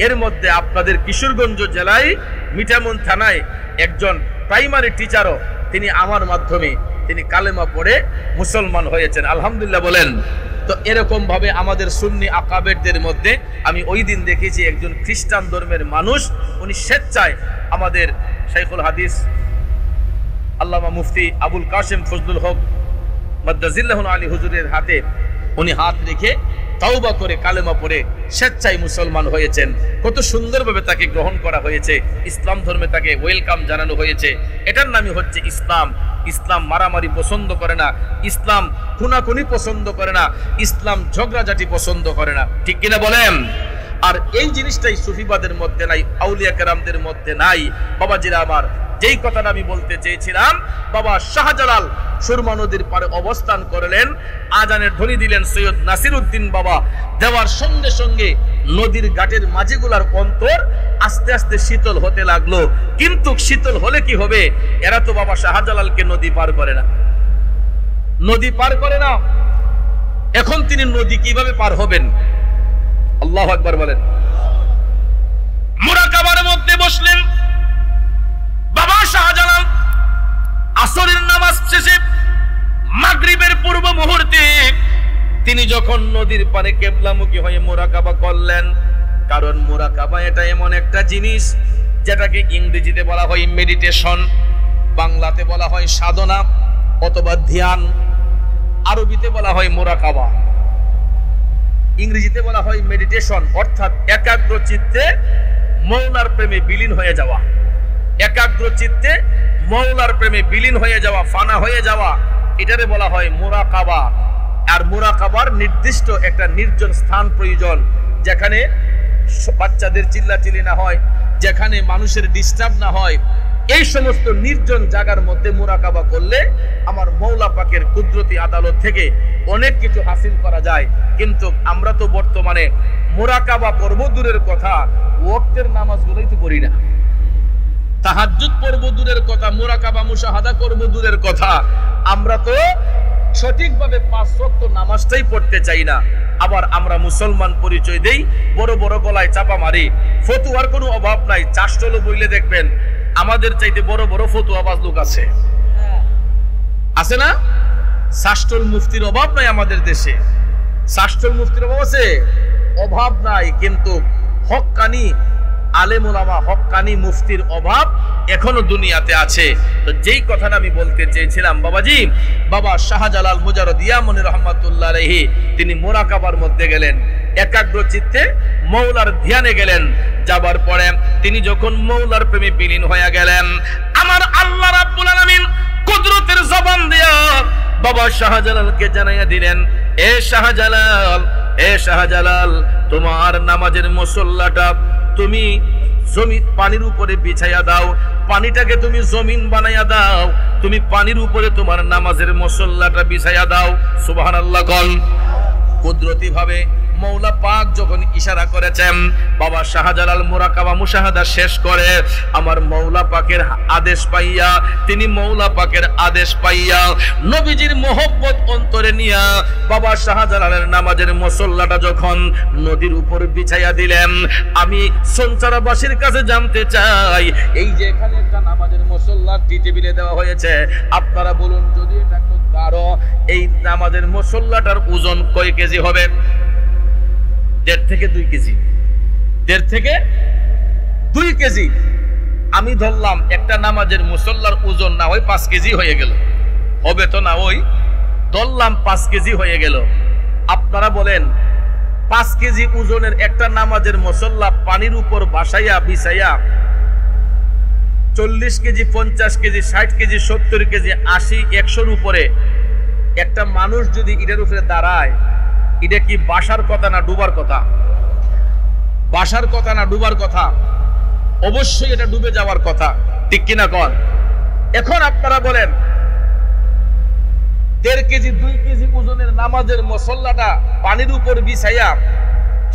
এর মধ্যে আপনাদের কিশোরগঞ্জ জেলায় মিঠামন থানায় একজন প্রাইমারি টিচারও তিনি আমার মাধ্যমে তিনি কালেমা পড়ে মুসলমান হয়েছেন। আলহামদুলিল্লাহ বলেন। তো এরকম ভাবে আমাদের সুন্নি আকাবেরদের মধ্যে আমি ওই দিন দেখেছি একজন খ্রিস্টান ধর্মের মানুষ, উনি স্বেচ্ছায় আমাদের শাইখুল হাদিস আল্লামা মুফতি আবুল কাসেম ফজলুল হক মাদ্দাজিল্লাহু আলী হুজুরের হাতে উনি হাত রেখে তাওবা করে কালেমা পড়ে স্বেচ্ছায় মুসলমান হয়েছেন। কত সুন্দরভাবে তাকে গ্রহণ করা হয়েছে, ইসলাম ধর্মে তাকে ওয়েলকাম জানানো হয়েছে। এটার নামই হচ্ছে ইসলাম। ইসলাম মারামারি পছন্দ করে না, ইসলাম খুনাখুনি পছন্দ করে না, ইসলাম ঝগড়াঝাটি পছন্দ করে না। ঠিক কিনা বলেন? আর এই জিনিসটাই সুফিবাদের মধ্যে নাই, আউলিয়া কেরামদের মধ্যে নাই। বাবাজিরা আমার, যেই কথাটা আমি বলতে চেয়েছিলাম, বাবা শাহজালাল সুরমা নদীর পারে অবস্থান করলেন, আজানের ধ্বনি দিলেন সৈয়দ নাসিরউদ্দিন বাবা। দেওয়ার সঙ্গে সঙ্গে নদীর ঘাটের মাঝিগুলার অন্তর আস্তে আস্তে শীতল হতে লাগলো। কিন্তু শীতল হলে কি হবে? এরা তো বাবা শাহজালালকে নদী পার করে না, নদী পার করে না। এখন তিনি নদী কিভাবে পার হবেন? আল্লাহু আকবার বলেন। মুরাকাবার মধ্যে বসলেন বাবা শাহজালাল। আসরের নামাজ শেষে মাগরিবের পূর্ব মুহূর্তে তিনি যখন নদীর পারে কিবলামুখী হয়ে মুরাকাবা করলেন, কারণ মুরাকাবা এটা এমন একটা জিনিস যেটাকে ইংরেজিতে বলা হয় মেডিটেশন, বাংলাতে বলা হয় সাধনা অথবা ধ্যান, আরবিতে বলা হয় মুরাকাবা, ইংরেজিতে বলা হয় মেডিটেশন, অর্থাৎ একাগ্র চিত্তে মওলার প্রেমে বিলীন হয়ে যাওয়া। একাগ্র চিত্তে মওলার প্রেমে বিলীন হয়ে যাওয়া, ফানা হয়ে যাওয়া, এটারে বলা হয় মুরাকাবা। আর মুরাকাবার নির্দিষ্ট একটা নির্জন স্থান প্রয়োজন, যেখানে বাচ্চাদের চিল্লাচিল্লি না হয়, যেখানে মানুষের ডিস্টার্ব না হয়। এই সমস্ত নির্জন জায়গার মধ্যে মুরাকাবা করলে আমার মওলা পাকের কুদরতি আদালত থেকে অনেক কিছু হাসিল করা যায়। কিন্তু আমরা তো বর্তমানে মুরাকাবা পড়ব দূরের কথা, ওয়াক্তের নামাজগুলোই তো পড়ি না। তাহাজ্জুদ পড়ব দূরের কথা, মুরাকাবা মুশাহাদা করব দূরের কথা। আমরা তো সঠিকভাবে 5 ওয়াক্ত নামাজটাই পড়তে চাই না। আবার আমরা মুসলমান পরিচয় দেই, বড় বড় গলায় চাপা মারি। ফতুয়ার কোনো অভাব নাই, চাষটল বইলে দেখবেন আমাদের চাইতে বড় বড় ফতুয়াবাজ লোক আছে, আছে না? শাস্ত্রল মুফতির অভাব নাই আমাদের দেশে, শাস্ত্রল মুফতির অভাব আছে? অভাব নাই, কিন্তু হক্কানি আলেম ওলামা, হক্কানি মুফতির অভাব এখনো দুনিয়াতে আছে। তো যেই কথাটা আমি বলতে চেয়েছিলাম বাবাজি, বাবা শাহজালাল মুজারদিয়া মনি রহমাতুল্লাহ আলাইহি তিনি মুরাকাবার মধ্যে গেলেন, একাগ্র চিত্তে মওলার ধ্যানে গেলেন। যাবার পরে তিনি যখন মওলার প্রেমে বিলীন হয়ে গেলেন, আমার আল্লাহ রাব্বুল আলামিন কুদরতের জবান দিয়া বাবা শাহজালালকে জানাইয়া দিলেন, এ শাহজালাল, এ শাহজালাল, তোমার নামাজের মুসল্লাটা তুমি জমিন পানির উপরে বিছাইয়া দাও, পানিটাকে তুমি জমিন বানাইয়া দাও, তুমি পানির উপরে তোমার নামাজের মুসল্লাটা বিছাইয়া দাও। সুবহানাল্লাহ কোন। কুদরতি ভাবে মৌলা পাক যখন ইশারা করেছেন, বাবা শাহজালাল মুরাকাবা মুশাহাদা শেষ করে আমার মৌলা পাকের আদেশ পাইয়া, তিনি মৌলা পাকের আদেশ পাইয়া নবীজির মোহব্বত অন্তরে নিয়া বাবা শাহজালালের নামাজের মুসল্লাটা যখন নদীর উপর বিছাইয়া দিলেন, আমি সঞ্চারাবাসীর কাছে জানতে চাই, এই যে এখানে একটা নামাজের মুসল্লা টেবিলে দেওয়া হয়েছে, আপনারা বলুন যদি এটা একটু গাঢ়, এই নামাজের মুসল্লাটার ওজন কয় কেজি হবে? 1.5 থেকে 2 কেজি। 1.5 থেকে 2 কেজি। আমি ধরলাম একটা নামাজের মুসল্লার ওজন না হয় 5 কেজি হয়ে গেল, হবে তো না, ওই ধরলাম 5 কেজি হয়ে গেল। আপনারা বলেন 5 কেজি ওজনের একটা নামাজের মুসল্লা পানির উপর বাসাইয়া বিছাইয়া 40 কেজি, 50 কেজি, 60 কেজি, 70 কেজি, 80, 100-র উপরে একটা মানুষ যদি এটার উপরে দাঁড়ায়, এটা কি বাসার কথা না ডুবার কথা? বাসার কথা না ডুবার কথা? অবশ্যই এটা ডুবে যাওয়ার কথা, ঠিক কিনা কন? এখন আপনারা বলেন 1.5 কেজি 2 কেজি ওজনের নামাজের মুসল্লাটা পানির উপর বিছাইয়া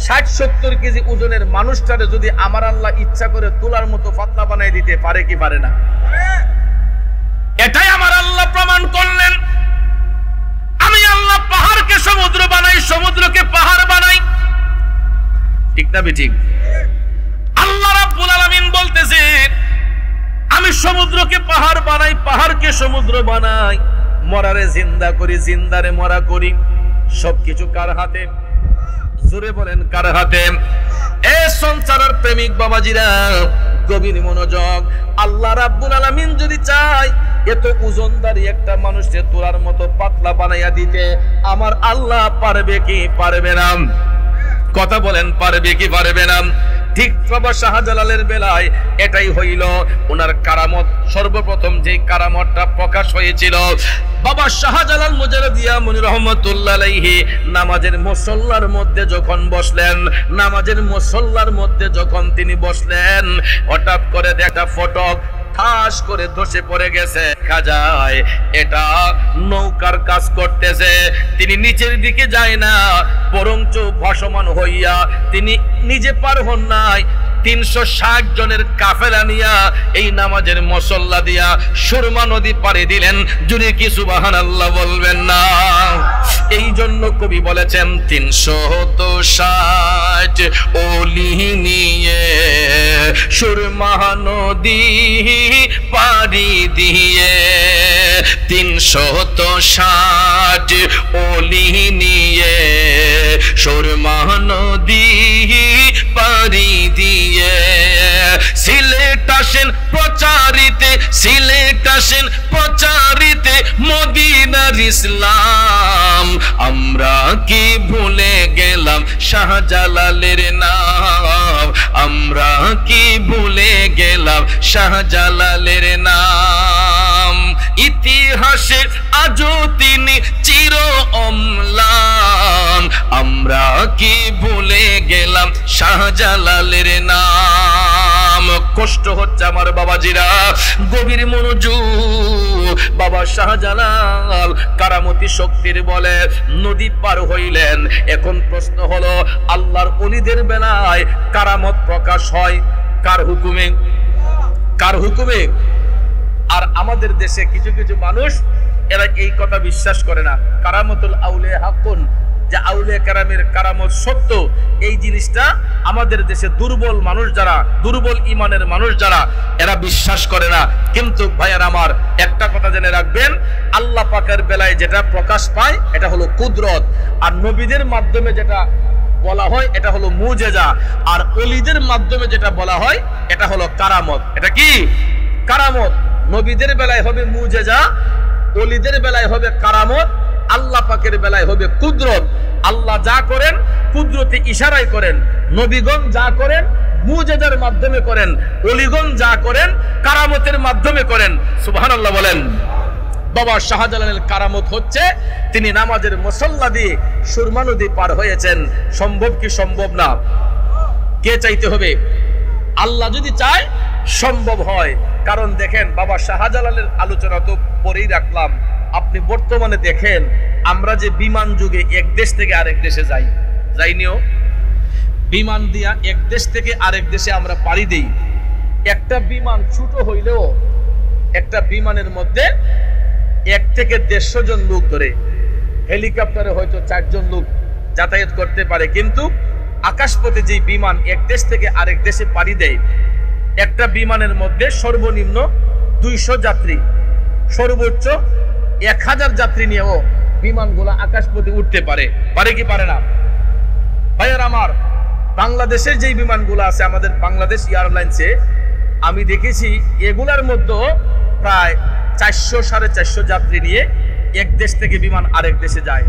60-70 কেজি ওজনের মানুষটারে যদি আমার আল্লাহ ইচ্ছা করে তোলার মতো পাতলা বানাই দিতে পারে কি পারে না? এটাই আমার আল্লাহ প্রমাণ করলেন। আমি আল্লাহ পাহাড়কে সমুদ্র বানাই, সমুদ্রকে পাহাড় বানাই, ঠিক না ঠিক? আল্লাহ রাব্বুল আলামিন বলতেছেন আমি সমুদ্রকে পাহাড় বানাই, পাহাড়কে সমুদ্র বানাই, মরারে জিন্দা করি, জিন্দারে মরা করি। সবকিছু কার হাতে? জোরে বলেন কার হাতে? এ সংসারের প্রেমিক বাবাজিরা, গভীর মনোযোগ। আল্লাহ রাব্বুল আলামিন যদি চায় এত ওজনদারি একটা মানুষকে তোলার মতো পাতলা বানাইয়া দিতে, আমার আল্লাহ পারবে কি পারবে না? কথা বলেন, পারবে কি পারবে না? ঠিক বাবা শাহজালালের বেলায় এটাই হইল। ওনার কারামত, সর্বপ্রথম যে কারামতটা প্রকাশ হয়েছিল, বাবা শাহজালাল মুজাদ্দিদ মুনি রহমাতুল্লাহ আলাইহি নামাজের মুসল্লার মধ্যে যখন বসলেন, নামাজের মুসল্লার মধ্যে যখন তিনি বসলেন, হঠাৎ করে একটা ফটক ঠাস করে ধসে পড়ে গেছে। দেখা যায় এটা নৌকার কাজ করতেছে। তিনি নিচের দিকে যায় না, বরঞ্চ ভাসমান হইয়া তিনি নিজে পার হন নাই, 360 জনের কাফেলা নিয়া এই নামাজের মুসল্লা দিয়া সুরমা নদী পাড়ি দিলেন। যদি কি সুবহানাল্লাহ বলবেন না? এই জন্য কবি বলেছেন 360 ওলি নিয়ে সুরমা নদী পাড়ি দিয়ে, 360 ওলি নিয়ে সুরমা নদী পাড়ি দিয়ে, সিলেট আসেন প্রচারিতে, সিলেট আসেন প্রচারিতে মদিনার ইসলাম। আমরা কি ভুলে গেলাম শাহজালালের নাম? আমরা কি ভুলে গেলাম শাহজালালের নাম? ইতিহাসে আজও তিনি চির অম্লান। আমরা কি ভুলে গেলাম শাহজালালের নাম? কষ্ট হচ্ছে আমার বাবাজিরা, গভীর মনোযোগ। বাবা শাহজালাল কারামতি শক্তির বলে নদী পার হইলেন। এখন প্রশ্ন হলো, আল্লাহর ওলিদের বেলায় কারামত প্রকাশ হয় কার হুকুমে? কার হুকুমে? আর আমাদের দেশে কিছু কিছু মানুষ এরা এই কথা বিশ্বাস করে না, কারামতুল আউলিয়া হাক্কুন, যে আউলিয়া কেরামের কারামত সত্য। এই জিনিসটা আমাদের দেশে দুর্বল মানুষ যারা, দুর্বল ইমানের মানুষ যারা, এরা বিশ্বাস করে না। কিন্তু ভাইয়ার আমার, একটা কথা জেনে রাখবেন, আল্লাহ পাকের বেলায় যেটা প্রকাশ পায় এটা হলো কুদরত, আর নবীদের মাধ্যমে যেটা বলা হয় এটা হলো মুজেজা, আর ওলিদের মাধ্যমে যেটা বলা হয় এটা হলো কারামত। এটা কি? কারামত। নবীদের বেলায় হবে মুজেজা, ওলিদের বেলায় হবে কারামত, আল্লাহ পাকের বেলায় হবে কুদরত। আল্লাহ যা করেন কুদরতে ইশারায় করেন, নবীগণ যা করেন মুজেজার মাধ্যমে করেন, ওলিগণ যা করেন কারামতের মাধ্যমে করেন। সুবহানাল্লাহ বলেন। বাবা শাহজালালের কারামত হচ্ছে তিনি নামাজের মুসল্লা দিয়ে সুরমা নদী পার হয়েছেন। সম্ভব কি সম্ভব না? কে চাইতে হবে? আল্লাহ যদি চায় সম্ভব হয়। কারণ দেখেন বাবা শাহজালালের আলোচনা তো পরেই রাখলাম, আপনি বর্তমানে দেখেন আমরা যে বিমান যুগে এক দেশ থেকে আরেক দেশে যাইনিও, বিমান দিয়া এক দেশ থেকে আরেক দেশে আমরা পাড়ি দেই। একটা বিমান ছোট হইলেও একটা বিমানের মধ্যে 1 থেকে 150 জন লোক ধরে, হেলিকপ্টারে হয়তো 4 জন লোক যাতায়াত করতে পারে। কিন্তু আকাশপথে যে বিমান এক দেশ থেকে আরেক দেশে পাড়ি দেয়, একটা বিমানের মধ্যে সর্বনিম্ন 200 যাত্রী, সর্বোচ্চ 1000 যাত্রী নিয়েও বিমানগুলো আকাশপথে উঠতে পারে। পারে কি পারে না? ভাইয়ার আমার, বাংলাদেশের যে বিমানগুলো আছে আমাদের বাংলাদেশ এয়ারলাইন্সে, আমি দেখেছি এগুলার মধ্যে প্রায় 400-450 যাত্রী নিয়ে এক দেশ থেকে বিমান আরেক দেশে যায়।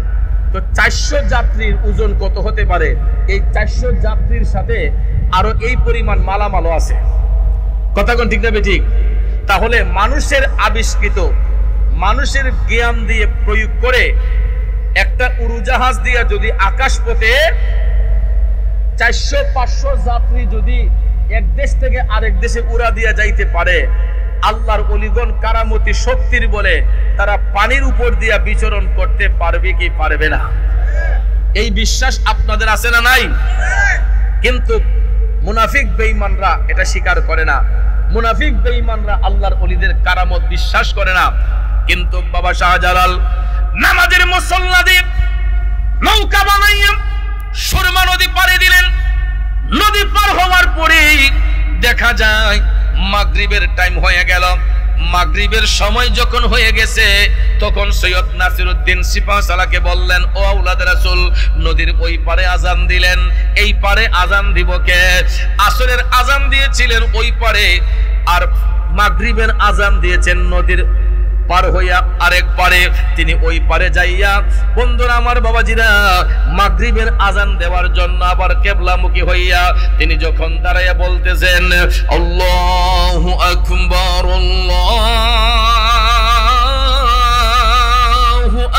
তো 400 যাত্রীর ওজন কত হতে পারে? এই 400 যাত্রীর সাথে আরো এই পরিমাণ মালামালও আছে। কথা কোন ঠিক না ঠিক? তাহলে মানুষের আবিষ্কৃত, মানুষের জ্ঞান দিয়ে প্রয়োগ করে একটা উড়োজাহাজ দিয়ে যদি আকাশপথে 400-500 যাত্রী যদি এক দেশ থেকে আরেক দেশে উড়া দিয়া যাইতে পারে, আল্লাহর ওলিগণ কারামতি শক্তির বলে তারা পানির উপর দিয়া বিচরণ করতে পারবে কি পারবে না? এই বিশ্বাস আপনাদের আছে না নাই? কিন্তু মুনাফিক বেঈমানরা এটা স্বীকার করে না। মুনাফিক বেঈমানরা আল্লাহর ওলিদের কারামত বিশ্বাস করে না। কিন্তু বাবা শাহজালাল নামাজের মুসল্লা দিয়ে নৌকা বানাইয়া সুরমা নদী পাড়ি দিলেন। নদী পার হওয়ার পরেই দেখা যায় মাগরিবের টাইম হয়ে গেল। মাগরিবের সময় যখন হয়ে গেছে তখন সৈয়দ নাসিরউদ্দিন সিপাহসালাকে বললেন, ও আওলাদ রাসূল, নদীর ওই পারে আজান দিলেন, এই পারে আজান দিব কে? আসরের আজান দিয়েছিলেন ওই পারে, আর মাগরিবের আজান দিয়েছেন নদীর পার হইয়া আরেক পারে। তিনি ওই পারে যাইয়া, বন্ধুরা আমার, বাবাজিরা, মাগরিবের আজান দেওয়ার জন্য আবার কিবলামুখী হইয়া তিনি যখন দাঁড়াইয়া বলতেছেন, আল্লাহু আকবার, আল্লাহু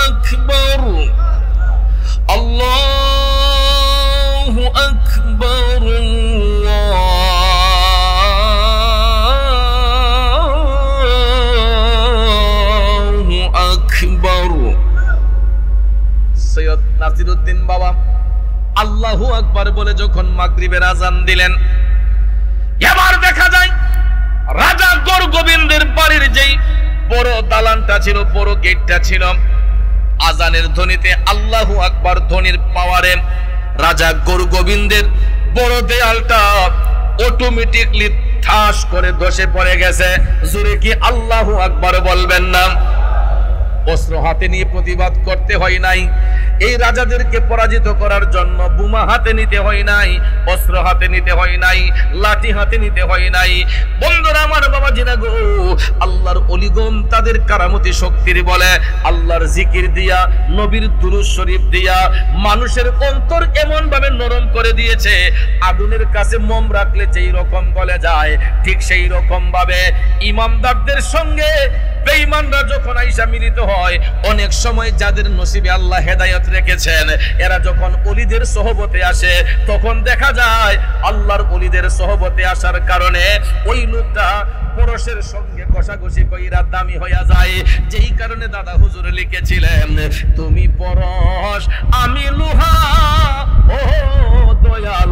আকবার, আল্লাহু আকবার, সৈয়দ নাসিরউদ্দিন বাবা আল্লাহু আকবার বলে যখন মাগরিবের আজান দিলেন, এবার দেখা যায় রাজা গৌরগোবিন্দের বাড়ির যেই বড় দালানটা ছিল, বড় গেটটা ছিল, আজানের ধ্বনিতে, আল্লাহু আকবার ধ্বনির পাওয়ারে রাজা গৌরগোবিন্দের বড় দেয়ালটা অটোমেটিকলি ঠাস করে ধসে পড়ে গেছে। জোরে কি আল্লাহু আকবার বলবেন না? অস্ত্র হাতে নিয়ে প্রতিবাদ করতে হয় নাই। এই রাজাদেরকে পরাজিত করার জন্য বোমা হাতে নিতে হয় নাই, অস্ত্র হাতে নিতে হয় নাই, লাঠি হাতে নিতে হয় নাই। বন্ধুরা আমার, বাবাজিরা গো, আল্লাহর ওলিগণ তাদের কারামতি শক্তির বলে আল্লাহর জিকির দিয়া, নবীর দুরূদ শরীফ দিয়া মানুষের অন্তর এমন ভাবে নরম করে দিয়েছে, আগুনের কাছে মোম রাখলে যেই রকম গলে যায়, ঠিক সেই রকম ভাবে ইমানদারদের সঙ্গে বেঈমানরা যখন আইসা মিলিত হয়, অনেক সময় যাদের নসিবে আল্লাহ হেদায়েত রেখেছেন, এরা যখন ওলিদের সোহবতে আসে, তখন দেখা যায় আল্লাহর ওলিদের সোহবতে আসার কারণে ওই লোকটা পরশের সঙ্গে কষাকষি কইরা দামি হইয়া যায়। যেই কারণে দাদা হুজুর লিখেছিলেন, তুমি পরশ আমি লোহা, ও দয়াল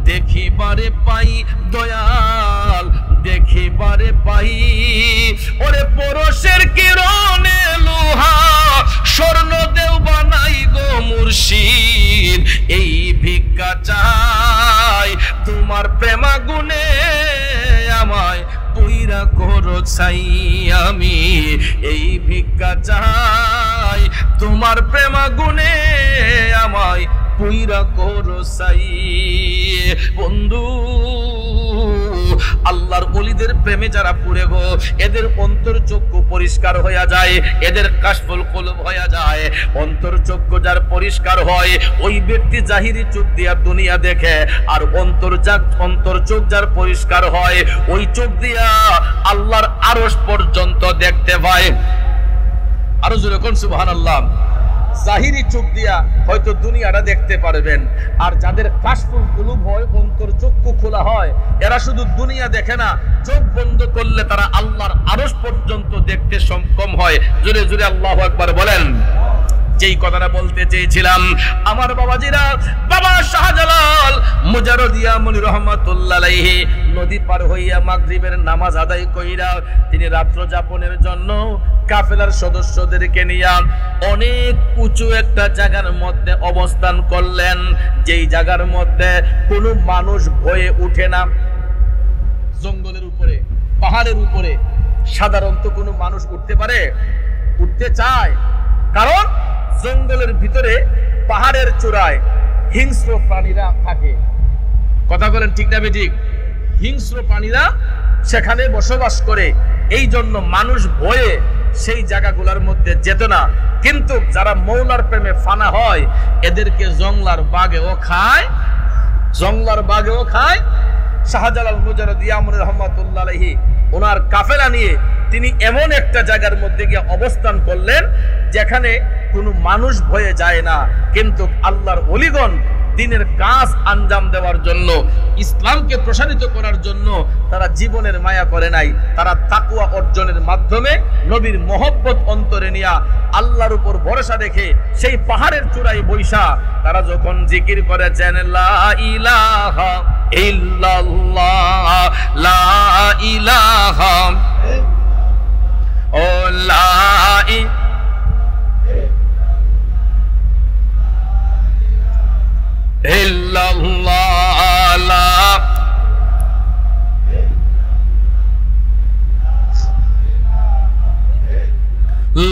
দেখিবারে পাই, দয়াল দেখিবারে পাই, ওরে পরশের কিরণে লোহা স্বর্ণ দেও বানাই গো মুর্শিদ, এই ভিক্ষা চাই তোমার প্রেমাগুনে আমায় পুইরা করো ছাই, আমি এই ভিক্ষা চাই তোমার প্রেমাগুনে আমায় পুইরা করো ছাই। বন্ধু, আল্লাহর ওলিদের প্রেমে যারা পুরে গো, এদের অন্তরচক্ষু পরিষ্কার হইয়া যায়, এদের কাশফুল কলব হইয়া যায়। অন্তরচক্ষু যার পরিষ্কার হয়, ওই ব্যক্তি জাহিরি চোখ দিয়া দুনিয়া দেখে, আর অন্তরচোখ যার পরিষ্কার হয়, ওই চোখ দিয়া আল্লাহর আরশ পর্যন্ত দেখতে পায়। আরো জোরে কোন সুবহানাল্লাহ। জাহিরি চোখ দিয়া হয়তো দুনিয়াটা দেখতে পারবেন, আর যাদের কাশফুল কুলুব হয়, অন্তর চক্ষু খোলা হয়, এরা শুধু দুনিয়া দেখে না, চোখ বন্ধ করলে তারা আল্লাহর আরশ পর্যন্ত দেখতে সক্ষম হয়। জোরে জোরে আল্লাহু আকবার বলেন। যেই কথাটা বলতে চেয়েছিলাম, আমার বাবাজিরা, বাবা শাহজালাল মুজাররদিয়া মুনি রহমাতুল্লাহ আলাইহি নদী পার হইয়া মাগরিবের নামাজ আদায় কইরা তিনি রাত্র যাপনের জন্য কাফেলার সদস্যদেরকে নিয়ে অনেক উঁচু একটা জায়গার মধ্যে অবস্থান করলেন, যেই জায়গার মধ্যে কোনো মানুষ ভয়ে উঠে না। জঙ্গলের উপরে, পাহাড়ের উপরে সাধারণত কোনো মানুষ উঠতে পারে? উঠতে চায়, কারণ জঙ্গলের ভিতরে পাহাড়ের চূড়ায় হিংস্র প্রাণীরা থাকে। কথা বলেন ঠিক না বেঠিক? হিংস্র প্রাণীরা সেখানে বসবাস করে, এই জন্য মানুষ ভয়ে সেই জায়গাগুলোর মধ্যে যেত না। কিন্তু যারা মৌলার প্রেমে ফানা হয়, এদেরকে জংলার বাঘেও খায়, জংলার বাঘেও খায়। শাহজালাল মুজাররদিয়া মুনি রহমাতুল্লাহ আলাইহি ওনার কাফেলা নিয়ে তিনি এমন একটা জায়গার মধ্যে গিয়ে অবস্থান করলেন যেখানে কোনো মানুষ ভয়ে যায় না, কিন্তু আল্লাহর ওলিগণ দিনের কাজ আঞ্জাম দেওয়ার জন্য, ইসলামকে প্রসারিত করার জন্য তারা জীবনের মায়া করে নাই। তারা তাকওয়া অর্জনের মাধ্যমে নবীর মহব্বত অন্তরে নিয়া আল্লাহর উপর ভরসা রেখে সেই পাহাড়ের চূড়ায় বৈশা তারা যখন জিকির করেছেন লা ইলাহা ইল্লাল্লাহ, লা ইলাহা ও লা ইল্লাল্লাহ,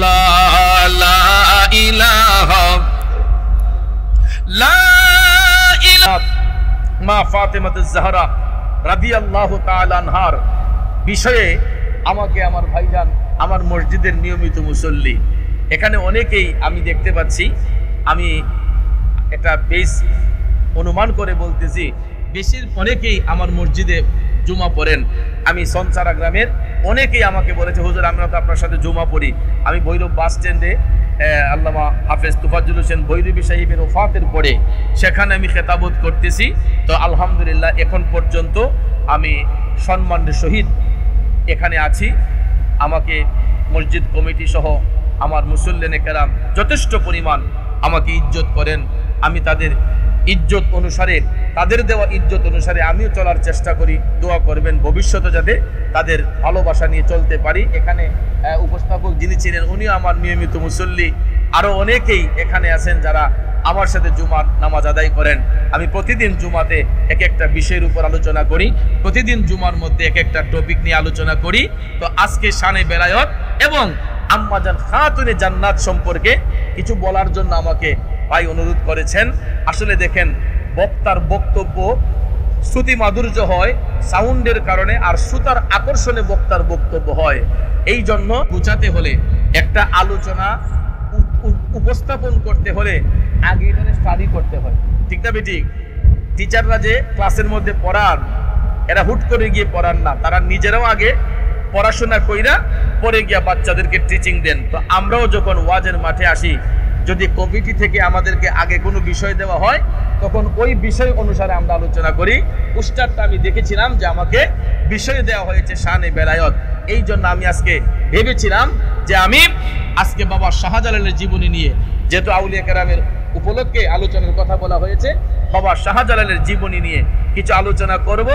লা ইলাহা লা ইলাহা। মা ফাতেমাতুজ জাহরা রাদিয়াল্লাহু তাআলা আনহার বিষয়ে আমাকে আমার ভাইজান, আমার মসজিদের নিয়মিত মুসল্লি, এখানে অনেকেই আমি দেখতে পাচ্ছি, আমি এটা বেশ অনুমান করে বলতেছি, অনেকেই আমার মসজিদে জুমা পড়েন। আমি সঞ্চারা গ্রামের অনেকেই আমাকে বলেছে, হুজুর আমরা তো আপনার সাথে জুমা পড়ি। আমি ভৈরব বাস স্ট্যান্ডে আল্লামা হাফেজ তুফাজ্জল হোসেন ভৈরবী সাহিবের ওফাতের পরে সেখানে আমি খেতাবত করতেছি। তো আলহামদুলিল্লাহ এখন পর্যন্ত আমি সম্মানের সহিত এখানে আছি। আমাকে মসজিদ কমিটি সহ আমার মুসল্লিনে কেরাম যথেষ্ট পরিমাণ আমাকে ইজ্জত করেন। আমি তাদের ইজ্জত অনুসারে, তাদের দেওয়া ইজ্জত অনুসারে আমিও চলার চেষ্টা করি। দোয়া করবেন ভবিষ্যতে যাতে তাদের ভালোবাসা নিয়ে চলতে পারি। এখানে উপস্থাপক যিনি ছিলেন উনিও আমার নিয়মিত মুসল্লি। আরও অনেকেই এখানে আছেন যারা আমার সাথে জুমার নামাজ আদায় করেন। আমি প্রতিদিন জুমাতে এক একটা বিষয়ের উপর আলোচনা করি, প্রতিদিন জুমার মধ্যে এক একটা টপিক নিয়ে আলোচনা করি। তো আজকে শানে বেলায়ত এবং আম্মাজান খাতুনে জান্নাত সম্পর্কে কিছু বলার জন্য আমাকে ভাই অনুরোধ করেছেন। আসলে দেখেন, বক্তার বক্তব্য শ্রুতি মাধুর্য হয় সাউন্ডের কারণে, আর শ্রোতার আকর্ষণে বক্তার বক্তব্য হয়। এই জন্য বুঝাতে হলে, একটা আলোচনা উপস্থাপন করতে হলে আগে এখানে স্টাডি করতে হয়, ঠিক না বেঠিক? টিচাররা যে ক্লাসের মধ্যে পড়ান, এরা হুট করে গিয়ে পড়ান না, তারা নিজেরাও আগে পড়াশোনা কইরা পরে গিয়া বাচ্চাদেরকে টিচিং দেন। তো আমরাও যখন ওয়াজের মাঠে আসি, যদি কমিটি থেকে আমাদেরকে আগে কোনো বিষয় দেওয়া হয়, তখন ওই বিষয় অনুসারে আমরা আলোচনা করি। উস্তাদটা আমি দেখেছিলাম যে আমাকে বিষয় দেওয়া হয়েছে শানে বেলায়ত। এই জন্য আমি আজকে ভেবেছিলাম যে আমি আজকে বাবা শাহজালালের জীবনী নিয়ে, যেহেতু আউলিয়া কেরামের উপলক্ষে আলোচনার কথা বলা হয়েছে, বাবা শাহজালালের জীবনী নিয়ে কিছু আলোচনা করব।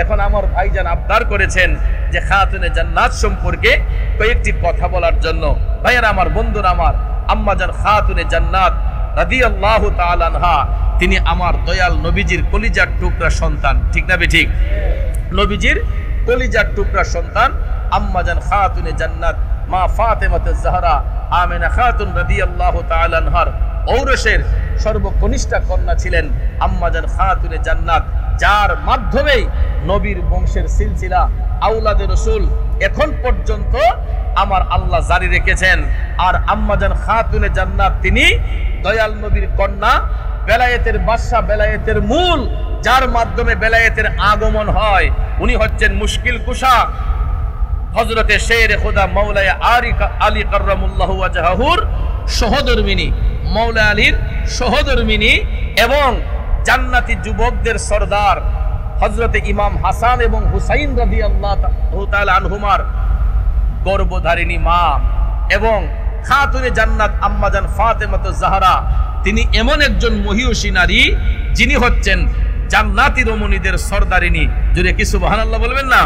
এখন আমার ভাইজান আবদার করেছেন যে খাতুনে জান্নাত সম্পর্কে কয়েকটি কথা বলার জন্য। ভাইয়ারা আমার, বন্ধুরা আমার, আম্মাজান খাতুনে জান্নাত রাদিয়াল্লাহু তাআলা আনহা, তিনি আমার দয়াল নবীজির কলিজার টুকরা সন্তান, ঠিক না বেঠিক? নবীজির কলিজার টুকরা সন্তান আম্মাজান খাতুনে জান্নাত মা ফাতেমাতুজ জাহরা আমিনা খাতুন রাদিয়াল্লাহু তাআলা আনহার ঔরসের সর্বকনিষ্ঠ কন্যা ছিলেন আম্মাজান খাতুনে জান্নাত, যার মাধ্যমেই নবীর বংশের সিলসিলা আওলাদে রাসূল এখন পর্যন্ত আমার আল্লাহ জারি রেখেছেন। আর আম্মাজান খাতুনে জান্নাত তিনি দয়াল নবীর কন্যা, বেলায়েতের বাদশা, বেলায়েতের মূল, যার মাধ্যমে বেলায়েতের আগমন হয়। উনি হচ্ছেন মুশকিল কুশা, হযরতে শের খোদা মাওলানা আলী কাররামুল্লাহু ওয়াজহাহুর সহধর্মিনী, মাওলানা আলীর সহধর্মিনী এবং জান্নাতি যুবকদের সরদার হযরতে ইমাম হাসান এবং হুসাইন রাদিয়াল্লাহু তাআলা আনহুমার গর্ভধারিণী মা এবং খাতুনে জান্নাত আম্মাজান ফাতেমাতুজ জাহরা, তিনি এমন একজন মহিয়সী নারী যিনি হচ্ছেন জান্নাতি রমণীদের সরদারিনী। জুড়ে কি সুবহানাল্লাহ বলবেন না?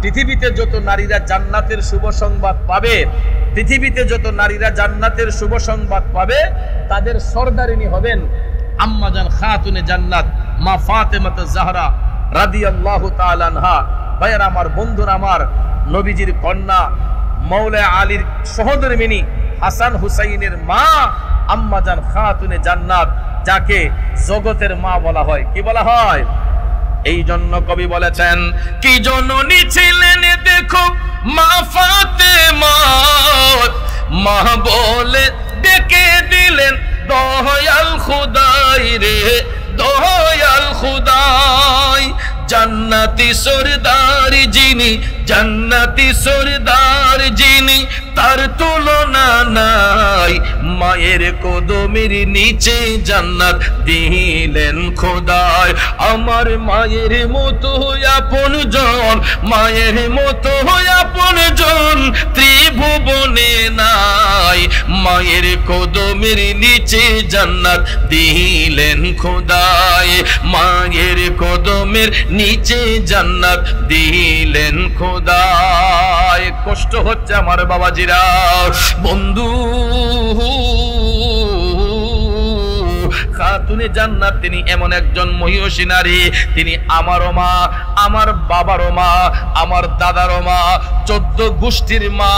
পৃথিবীতে যত নারীরা জান্নাতের শুভ সংবাদ পাবে, পৃথিবীতে যত নারীরা জান্নাতের শুভ সংবাদ পাবে, তাদের সরদারিনী হবেন আম্মাজান খাতুনে জান্নাত মা ফাতেমাতুজ জাহরা রাদিয়াল্লাহু তাআলা আনহা। ভাইয়েরা আমার, বন্ধুরা আমার, নবীজির কন্যা মাওলানা আলীর সহধর্মিনী হাসান হুসাইনের মা আম্মাজান খাতুনে জান্নাত, যাকে জগতের মা বলা হয়। কি বলা হয়? এই জন্য কবি বলেছেন, কি জননী ছিলেন দেখো মা ফাতেমা, মা বলে ডেকে দিলেন দয়াল খুদাই রে, দয়াল খুদাই। জান্নাতি সরদার যিনি, জান্নাতি সরদার যিনি, তার তুলনা নাই। মায়ের কদমের নিচে জান্নাত দিলেন খোদায়। আমার মায়ের মতো আপন জন, মায়ের মতো আপন জন ত্রিভুবনে নাই। মায়ের কদমের নিচে জান্নাত দিলেন খোদায়, মায়ের কদমের নিচে জান্নাত দিলেন খোদায়। কষ্ট হচ্ছে আমার বাবাজিরা, বন্ধু। খাতুনে জান্নাত তিনি এমন একজন মহিয়সী নারী, তিনি আমারও মা, আমার বাবারও মা, আমার দাদারও মা, 14 গোষ্ঠীর মা।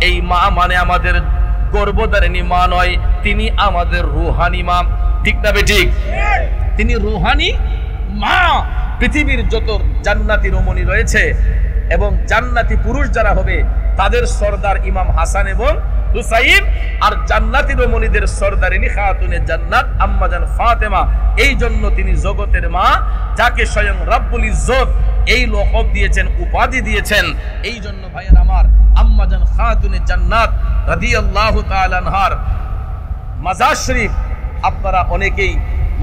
এই মা মানে আমাদের গর্ভধারিণী মা নয়, তিনি আমাদের রুহানি মা। ঠিক না বেঠিক? তিনি রুহানি মা। পৃথিবীর যত জান্নাতি রমণী রয়েছে এবং জান্নাতি পুরুষ যারা হবে, তাদের সরদার ইমাম হাসান এবং হুসাইন, আর জান্নাতি রমণীদের সরদারিনী খাতুনে জান্নাত আম্মাজান ফাতেমা। এই জন্য তিনি জগতের মা, যাকে স্বয়ং রব্বুল ইজ্জত এই লকব দিয়েছেন, উপাধি দিয়েছেন। এই জন্য ভাইয়ের আমার, আম্মাজান খাতুনে জান্নাত রাদিয়াল্লাহু তাআলা আনহার মাজার শরীফ আপনারা অনেকেই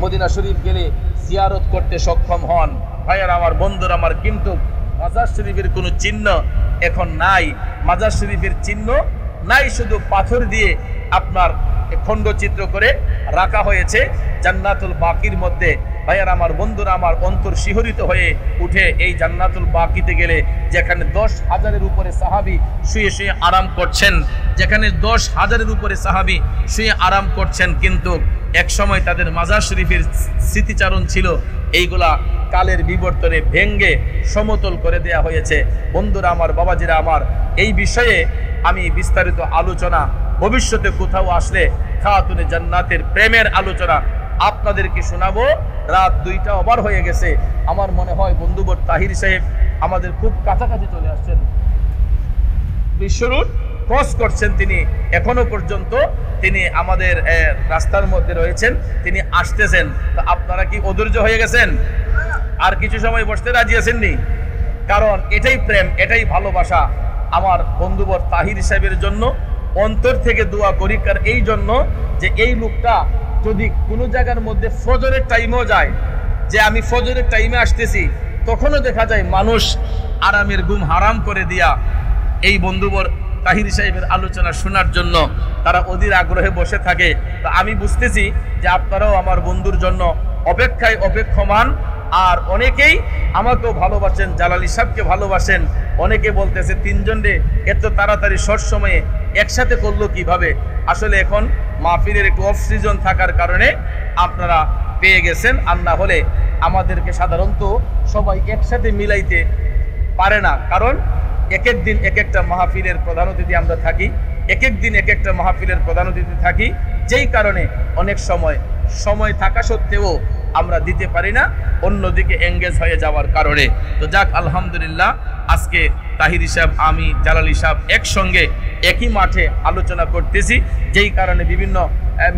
মদিনা শরীফ গেলে জিয়ারত করতে সক্ষম হন। ভাইয়ের আমার, বন্ধুরা আমার, কিন্তু মাজার শরীফের কোনো চিহ্ন এখন নাই। মাজার শরীফের চিহ্ন নাই, শুধু পাথর দিয়ে আপনার খণ্ডচিত্র করে রাখা হয়েছে জান্নাতুল বাকির মধ্যে। ভাইয়ার আমার, বন্ধুরা আমার, অন্তর শিহরিত হয়ে উঠে এই জান্নাতুল বাকিতে গেলে, যেখানে 10,000-এর উপরে সাহাবী শুয়ে শুয়ে আরাম করছেন, যেখানে 10,000-এর উপরে সাহাবী শুয়ে আরাম করছেন, কিন্তু এক সময় তাদের মাজার শরীফের স্মৃতিচারণ ছিল, এইগুলা কালের বিবর্তনে ভেঙ্গে সমতল করে দেয়া হয়েছে। বন্ধুরা আমার, বাবাজিরা আমার, এই বিষয়ে আমি বিস্তারিত আলোচনা ভবিষ্যতে কোথাও আসলে খাতুনে জান্নাতের প্রেমের আলোচনা আপনাদেরকে শোনাবো। রাত 2টা ওভার হয়ে গেছে। আমার মনে হয় বন্ধুবর তাহির সাহেব আমাদের খুব কাছাকাছি চলে আসছেন, বিশ্ব রুট ক্রস করছেন। তিনি এখনো পর্যন্ত তিনি আমাদের রাস্তার মধ্যে রয়েছেন, তিনি আসতেছেন। তো আপনারা কি অধৈর্য হয়ে গেছেন? আর কিছু সময় বসতে রাজি আছেননি? কারণ এটাই প্রেম, এটাই ভালোবাসা। আমার বন্ধুবর তাহির সাহেবের জন্য অন্তর থেকে দোয়া করি, কারণ এই জন্য যে এই লোকটা যদি কোনো জায়গার মধ্যে ফজরের টাইমেও যায়, যে আমি ফজরের টাইমে আসতেছি, তখনও দেখা যায় মানুষ আরামের ঘুম হারাম করে দিয়া এই বন্ধুবর তাহির সাহেবের আলোচনা শোনার জন্য তারা অধীর আগ্রহে বসে থাকে। তো আমি বুঝতেছি যে আপনারাও আমার বন্ধুর জন্য অপেক্ষায় অপেক্ষমান। আর অনেকেই আমাকেও ভালোবাসেন, জালালি সাহেবকে ভালোবাসেন। অনেকে বলতেছে 3 জনে এত তাড়াতাড়ি শর্ট সময়ে একসাথে করলো কিভাবে? আসলে এখন মাহফিলের একটু অফ সিজন থাকার কারণে আপনারা পেয়ে গেছেন, আর না হলে আমাদেরকে সাধারণত সবাই একসাথে মিলাইতে পারে না। কারণ এক এক দিন এক একটা মাহফিলের প্রধান অতিথি আমরা থাকি, এক এক দিন এক একটা মাহফিলের প্রধান অতিথি থাকি, যেই কারণে অনেক সময় থাকা সত্ত্বেও আমরা দিতে পারি না, অন্যদিকে এঙ্গেজ হয়ে যাওয়ার কারণে। তো যাক, আলহামদুলিল্লাহ, আজকে তাহিরি সাহেব, আমি, জালালি সাহেব একসঙ্গে একই মাঠে আলোচনা করতেছি, যেই কারণে বিভিন্ন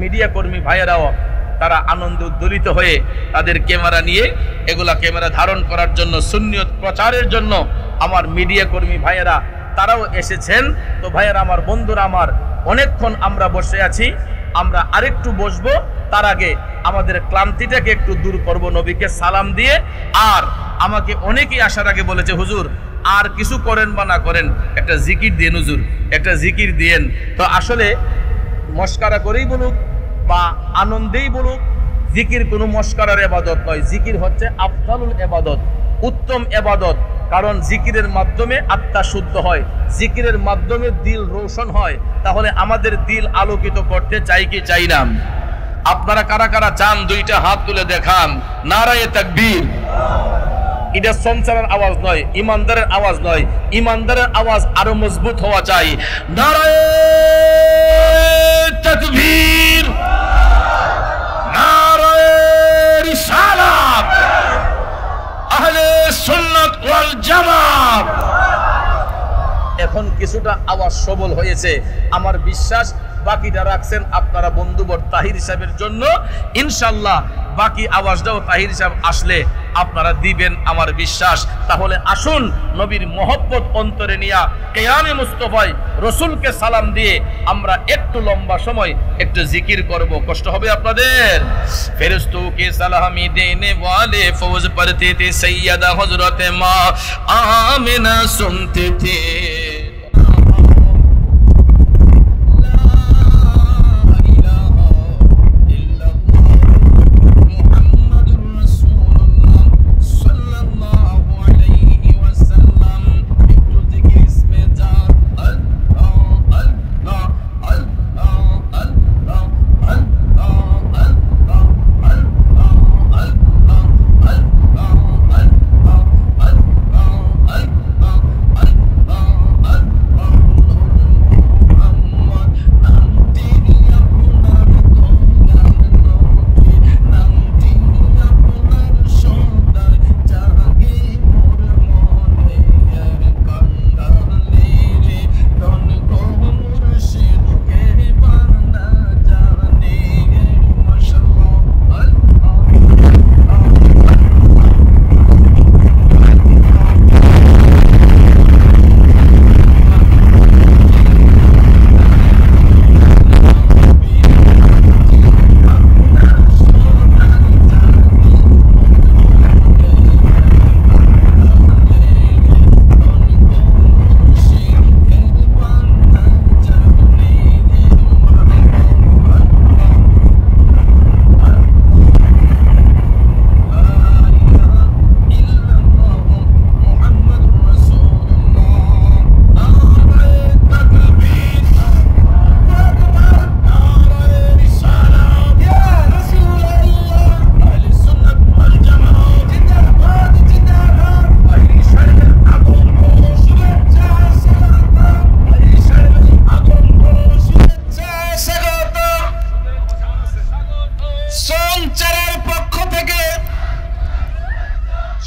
মিডিয়া কর্মী ভাইয়েরাও তারা আনন্দ উদ্দোলিত হয়ে তাদের ক্যামেরা নিয়ে এগুলা ক্যামেরা ধারণ করার জন্য, সুন্নিয়ত প্রচারের জন্য আমার মিডিয়া কর্মী ভাইয়েরা তারাও এসেছেন। তো ভাইয়েরা আমার, বন্ধুরা আমার, অনেকক্ষণ আমরা বসে আছি, আমরা আরেকটু বসবো। তার আগে আমাদের ক্লান্তিটাকে একটু দূর করব নবীকে সালাম দিয়ে। আর আমাকে অনেকেই আসার আগে বলেছে, হুজুর আর কিছু করেন বা না করেন, একটা জিকির দিন হুজুর, একটা জিকির দিয়েন। তো আসলে মস্কারা করেই বলুক বা আনন্দেই বলুক, জিকির কোনো মস্কারার ইবাদত নয়। জিকির হচ্ছে আফদালুল ইবাদত, উত্তম ইবাদত। কারণ জিকিরের মাধ্যমে আত্মা শুদ্ধ হয়, জিকিরের মাধ্যমে দিল রোশন হয়। তাহলে আমাদের দিল আলোকিত করতে চাই কি চাই না? আপনারা কারা কারা চান দুইটা হাত তুলে দেখান। নারায়ে তাকবীর। এটা সঞ্চারের আওয়াজ নয়, ইমানদারের আওয়াজ নয়, ইমানদারের আওয়াজ আরো মজবুত হওয়া চাই। নারায়ে তাকবীর, নারায়ে রিসালাত, আহলে সুন্নাত ওয়াল জামাত। এখন কিছুটা আওয়াজ সবল হয়েছে, আমার বিশ্বাস বাকিটা রাখছেন আপনারা বন্ধুবর তাহির সাহেবের জন্য। ইনশাল্লাহ বাকি আওয়াজটাও তাহির সাহেব আসলে আপনারা দিবেন, আমার বিশ্বাস। তাহলে আসুন নবীর মহব্বত অন্তরে নিয়া কিয়ামে মুস্তাফায় রসুলকে সালাম দিয়ে আমরা একটু লম্বা সময় একটু জিকির করব। কষ্ট হবে আপনাদের? ফেরেশতোं के सलामी देने वाले फौज पढ़ते थे, सैयदा हजरत माँ आमिना सुनते थे।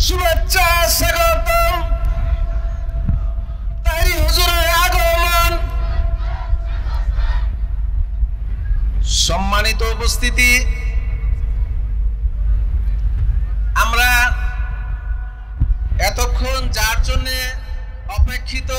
শুভেচ্ছা স্বাগতম। তাইরি হুজুরের আগমন। সম্মানিত উপস্থিতি, আমরা এতক্ষণ যার জন্য অপেক্ষিত